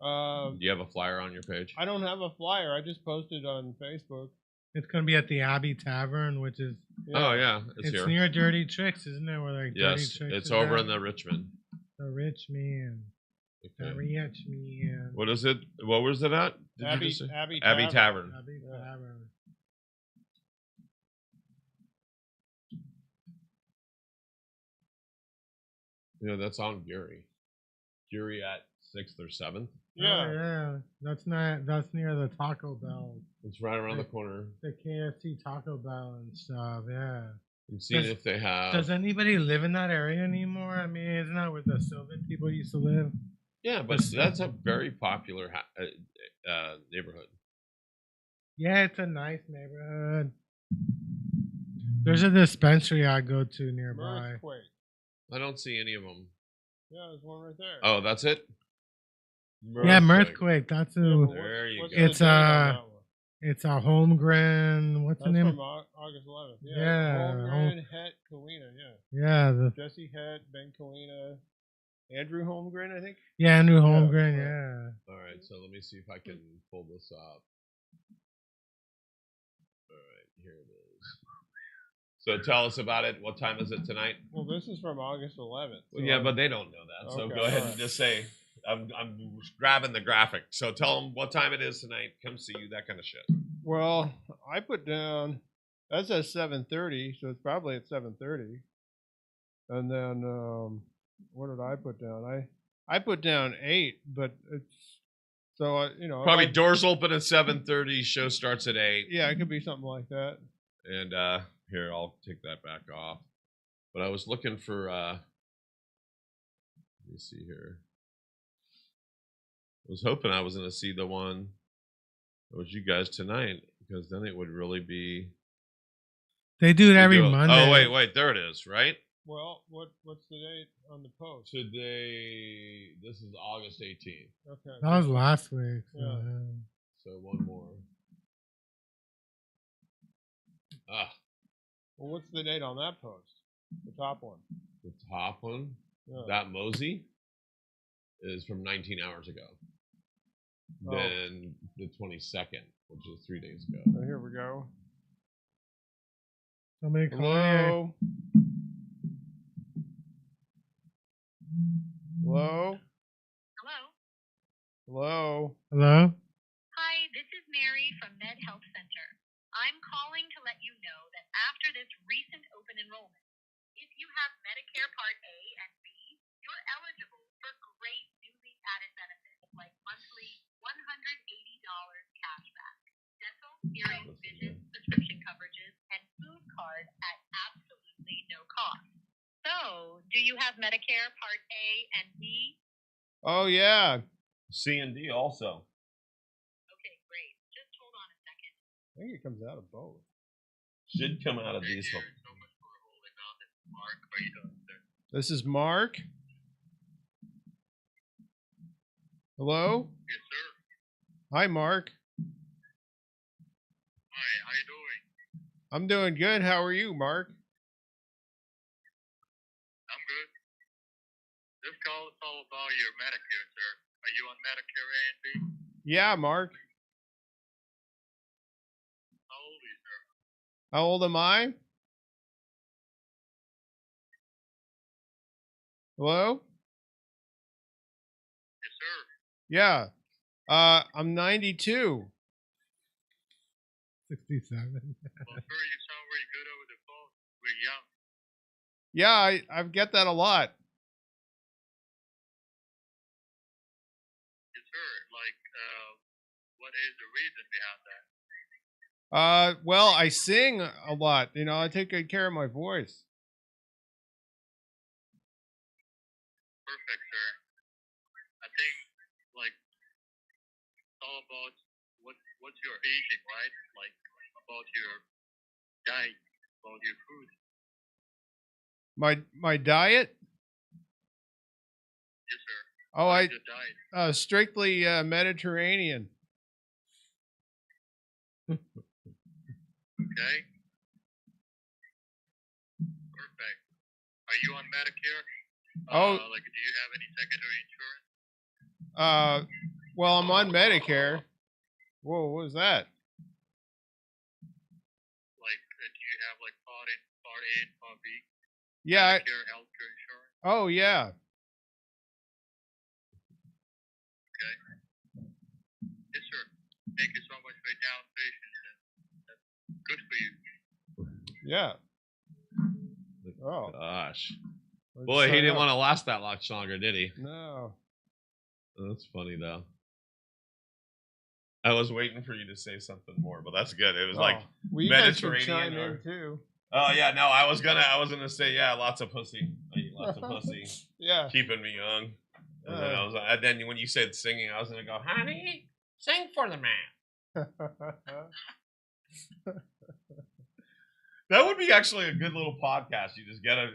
Um, Do you have a flyer on your page? I don't have a flyer. I just posted on Facebook. It's going to be at the Abbey Tavern, which is Oh yeah, it's here. near Dirty Tricks, isn't it? Where like Dirty Yes, Tricks it's is over at? in the Richmond. The Rich Man. The Okay. Rich Man. What is it? What was it at? Did you Abbey just say? Abbey Abbey Tavern. Abbey Yeah. Tavern. Yeah, that's on Geary. Geary at 6th or 7th. Yeah. Oh, yeah. That's near the Taco Bell. It's right around the corner. The KFC Taco Bell and stuff, yeah. I'm seeing Does- if they have. Does anybody live in that area anymore? I mean, isn't that where the Sylvan people used to live? Yeah, but that's a very popular neighborhood. Yeah, it's a nice neighborhood. There's a dispensary I go to nearby. Earthquake. I don't see any of them. Yeah, there's one right there. Oh, that's it. Yeah, Mirthquake. That's Yeah, a. but There you what's go. the It's, date on that one? It's a Holmgren. What's That's the name? from August 11th. Yeah, Holmgren, Het, Kalina, yeah. Yeah, the Jesse Het, Ben Kalina, Andrew Holmgren, I think. Andrew Yeah, Holmgren. right. Yeah. All right, so let me see if I can pull this up. All right, here it is. So tell us about it. What time is it tonight? Well, this is from August 11th. Well, so yeah, but they don't know that. So Okay, go ahead all and right. just say, I'm grabbing the graphic. So tell them what time it is tonight. Come see you, that kind of shit. Well, I put down, that says 7:30, so it's probably at 7:30. And then, what did I put down? I put down 8, but it's, so, Probably like, doors open at 7:30. Show starts at 8. yeah, it could be something like that. And here, I'll take that back off. But I was looking for, let me see here. I was hoping I was going to see the one that was you guys tonight, because then it would really be. They do it every We do it- Monday. Oh, wait, there it is, right? Well, what's the date on the post? Today, this is August 18th. Okay. That was last week. So, Yeah. yeah. So one more. Ah, Well, what's the date on that post? The top one. the top one, Yeah. that Mosey, is from 19 hours ago. Oh. Then the 22nd, which is 3 days ago. Oh, here we go. Somebody call me. Hello. Hello. Hello. Hello. Hello? Hi, this is Mary from Med Health Center. I'm calling to let you know that after this recent open enrollment, if you have Medicare Part A and B, you're eligible for great newly added benefits like monthly $180 cashback, dental, hearing, vision, prescription coverages, and food card at absolutely no cost. So, do you have Medicare Part A and B? Oh yeah. C and D also. Okay, great. Just hold on a second. I think it comes out of both. Should come out of these. So much for holding on. This is Mark. How are you doing, sir? This is Mark. Hello. Yes, sir. Hi, Mark. Hi, how you doing? I'm doing good. How are you, Mark? I'm good. This call is all about your Medicare, sir. Are you on Medicare A and B? Yeah, Mark. How old are you, sir? How old am I? Hello? Yes, sir. Yeah. I'm 92. 67. Well, sir, you sound very good over the phone. We're young. Yeah, I get that a lot. Yes, sir. Like, what is the reason behind that? Well, I sing a lot. You know, I take good care of my voice. Perfect, sir. I think, like, it's all about what's your aging, right? Like, about your diet, about your food. My diet? Yes, sir. Oh, What I is your diet? strictly Mediterranean. Okay. Perfect. Are you on Medicare? Oh. Like, do you have any secondary insurance? Well, I'm on Medicare. Whoa, what was that? Like, do you have like Part A and Part B? Yeah. Medicare healthcare insurance. Oh, yeah. Okay. Yes, sir. Thank you so much for your demonstration. That's good for you. Yeah. Oh. Gosh. Let's Boy, he sign didn't up. want to last that much longer, did he? No. That's funny, though. I was waiting for you to say something more, but that's good. It was like well, you guys can Mediterranean chime or- in too. Oh yeah, no, I was gonna say yeah, lots of pussy. I eat lots of pussy, Yeah. keeping me young. And then when you said singing, I was gonna go, honey, sing for the man. That would be actually a good little podcast. You just get a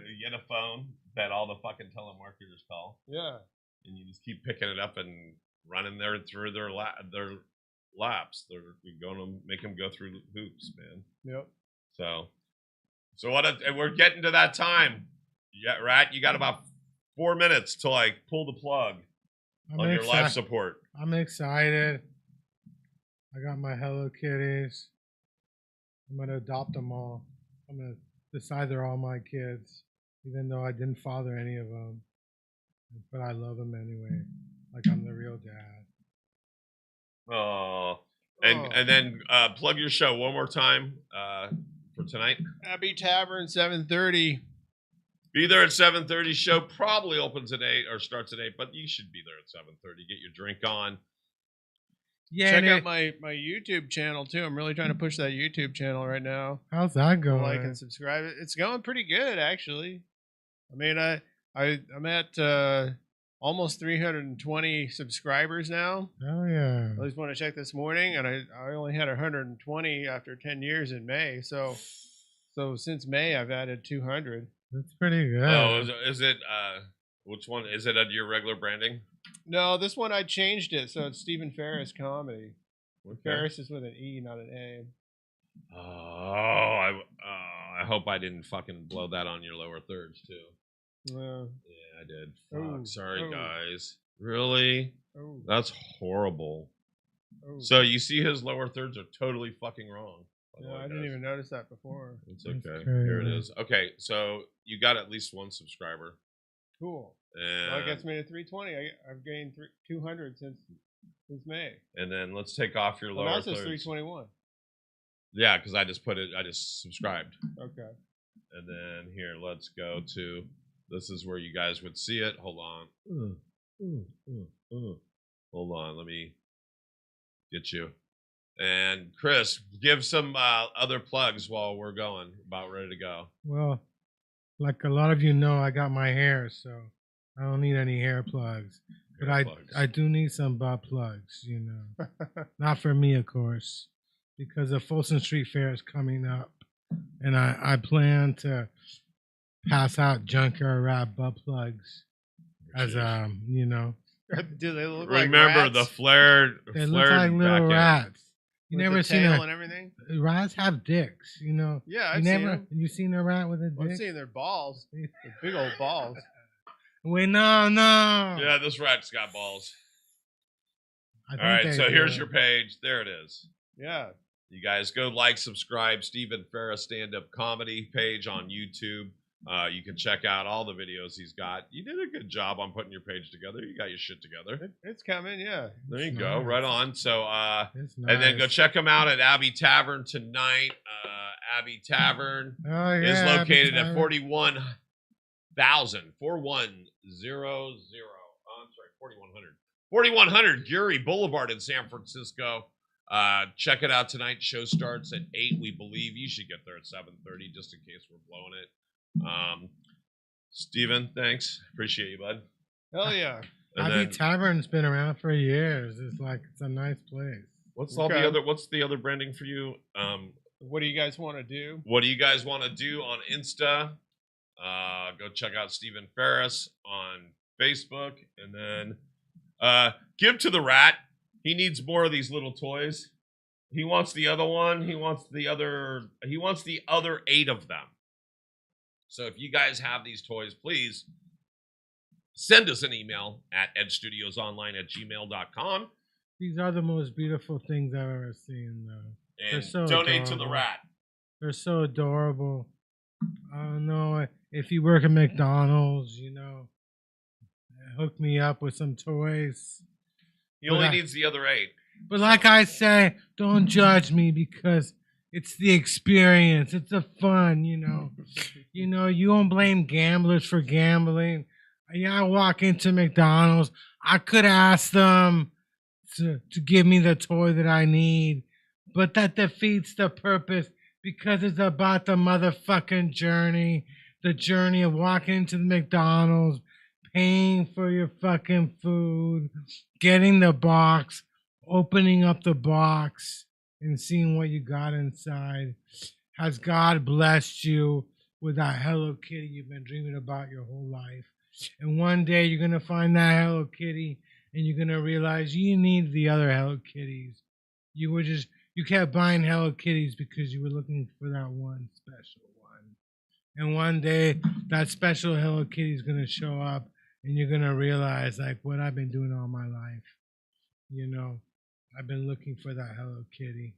phone that all the fucking telemarketers call, Yeah. and you just keep picking it up and running there through their laps. You're going to make them go through hoops, man. Yep. So we're getting to that time. Yeah, Rat, you got about 4 minutes till I pull the plug on your life support. I'm excited. I got my Hello Kitties. I'm gonna adopt them all. I'm gonna decide they're all my kids, even though I didn't father any of them. But I love them anyway, like I'm the real dad. Oh, and then plug your show one more time for tonight. Abbey Tavern, 7:30. Be there at 7:30. Show probably opens at 8 or starts at 8, but you should be there at 7:30. Get your drink on. Yeah. Check out my YouTube channel too. I'm really trying to push that YouTube channel right now. How's that going? Like and subscribe. It's going pretty good actually. I mean, I'm at almost 320 subscribers now. Oh yeah. I just want to check this morning, and I only had 120 after 10 years in May. So since May, I've added 200. That's pretty good. Oh, is it? Which one is it? Under your regular branding? No, this one I changed it, so it's Stephen Ferris Comedy. Okay. Ferris is with an E, not an A. Oh, I hope I didn't fucking blow that on your lower thirds too. Yeah, I did. Fuck. Sorry, guys. Really? That's horrible. So you see his lower thirds are totally fucking wrong. Yeah, I didn't even notice that before. It's okay. Here it is. Okay, so you got at least one subscriber. Cool. And Well, that gets me to 320. I've gained 200 since May. And then let's take off your lower Now it thirds. says 321. Yeah, because I just subscribed. Okay. And then here, let's go to, this is where you guys would see it. Hold on. Hold on, let me get you. And Chris, give some other plugs while we're going, about ready to go. Well, like a lot of you know, I got my hair, so I don't need any hair plugs. But I do need some butt plugs, you know. Not for me, of course, because the Folsom Street Fair is coming up. And I plan to pass out Junkyard Rat butt plugs as, you know. Do they look Remember like rats? the flared. They look like little rats. You With never the seen tail a and everything? rats have dicks, you know. Yeah, you I've never seen them. you seen a rat with a dick? I've seen their balls. They're big old balls. Wait, no. Yeah, this rat's got balls. I All think right, they so do. here's your page. There it is. Yeah. You guys go like, subscribe, Stephen Farris stand-up comedy page on YouTube. You can check out all the videos he's got. You did a good job on putting your page together. You got your shit together. It's coming, yeah. There you It's go. nice. Right on. So, It's and then go nice. check him out at Abbey Tavern tonight. Abbey Tavern Oh, yeah, is located Abbey at Tavern. 4100. I'm sorry, 4100. 4100 Geary Boulevard in San Francisco. Check it out tonight. Show starts at 8, we believe. You should get there at 7:30 just in case we're blowing it. Steven, thanks. Appreciate you, bud. Hell yeah. And Abbey then, Tavern's been around for years. It's a nice place. what's the other branding for you? What do you guys want to do? What do you guys want to do on Insta? Go check out Stephen Ferris on Facebook, and then give to the rat. He needs more of these little toys. He wants the other one. He wants the other 8 of them. So if you guys have these toys, please send us an email at edgestudiosonline@gmail.com. These are the most beautiful things I've ever seen, though. And so donate to the adorable. rat. They're so adorable. I don't know if you work at McDonald's, you know, hook me up with some toys. He only needs the other 8. But like I say, don't judge me because it's the experience. It's the fun, you know. You know, you don't blame gamblers for gambling. Yeah, I walk into McDonald's. I could ask them to give me the toy that I need, but that defeats the purpose because it's about the motherfucking journey. The journey of walking into the McDonald's, paying for your fucking food, getting the box, opening up the box, and seeing what you got inside. Has God blessed you with that Hello Kitty you've been dreaming about your whole life? And one day you're going to find that Hello Kitty and you're going to realize you need the other Hello Kitties. You kept buying Hello Kitties because you were looking for that one special one. And one day that special Hello Kitty is going to show up and you're going to realize like what I've been doing all my life. You know, I've been looking for that Hello Kitty.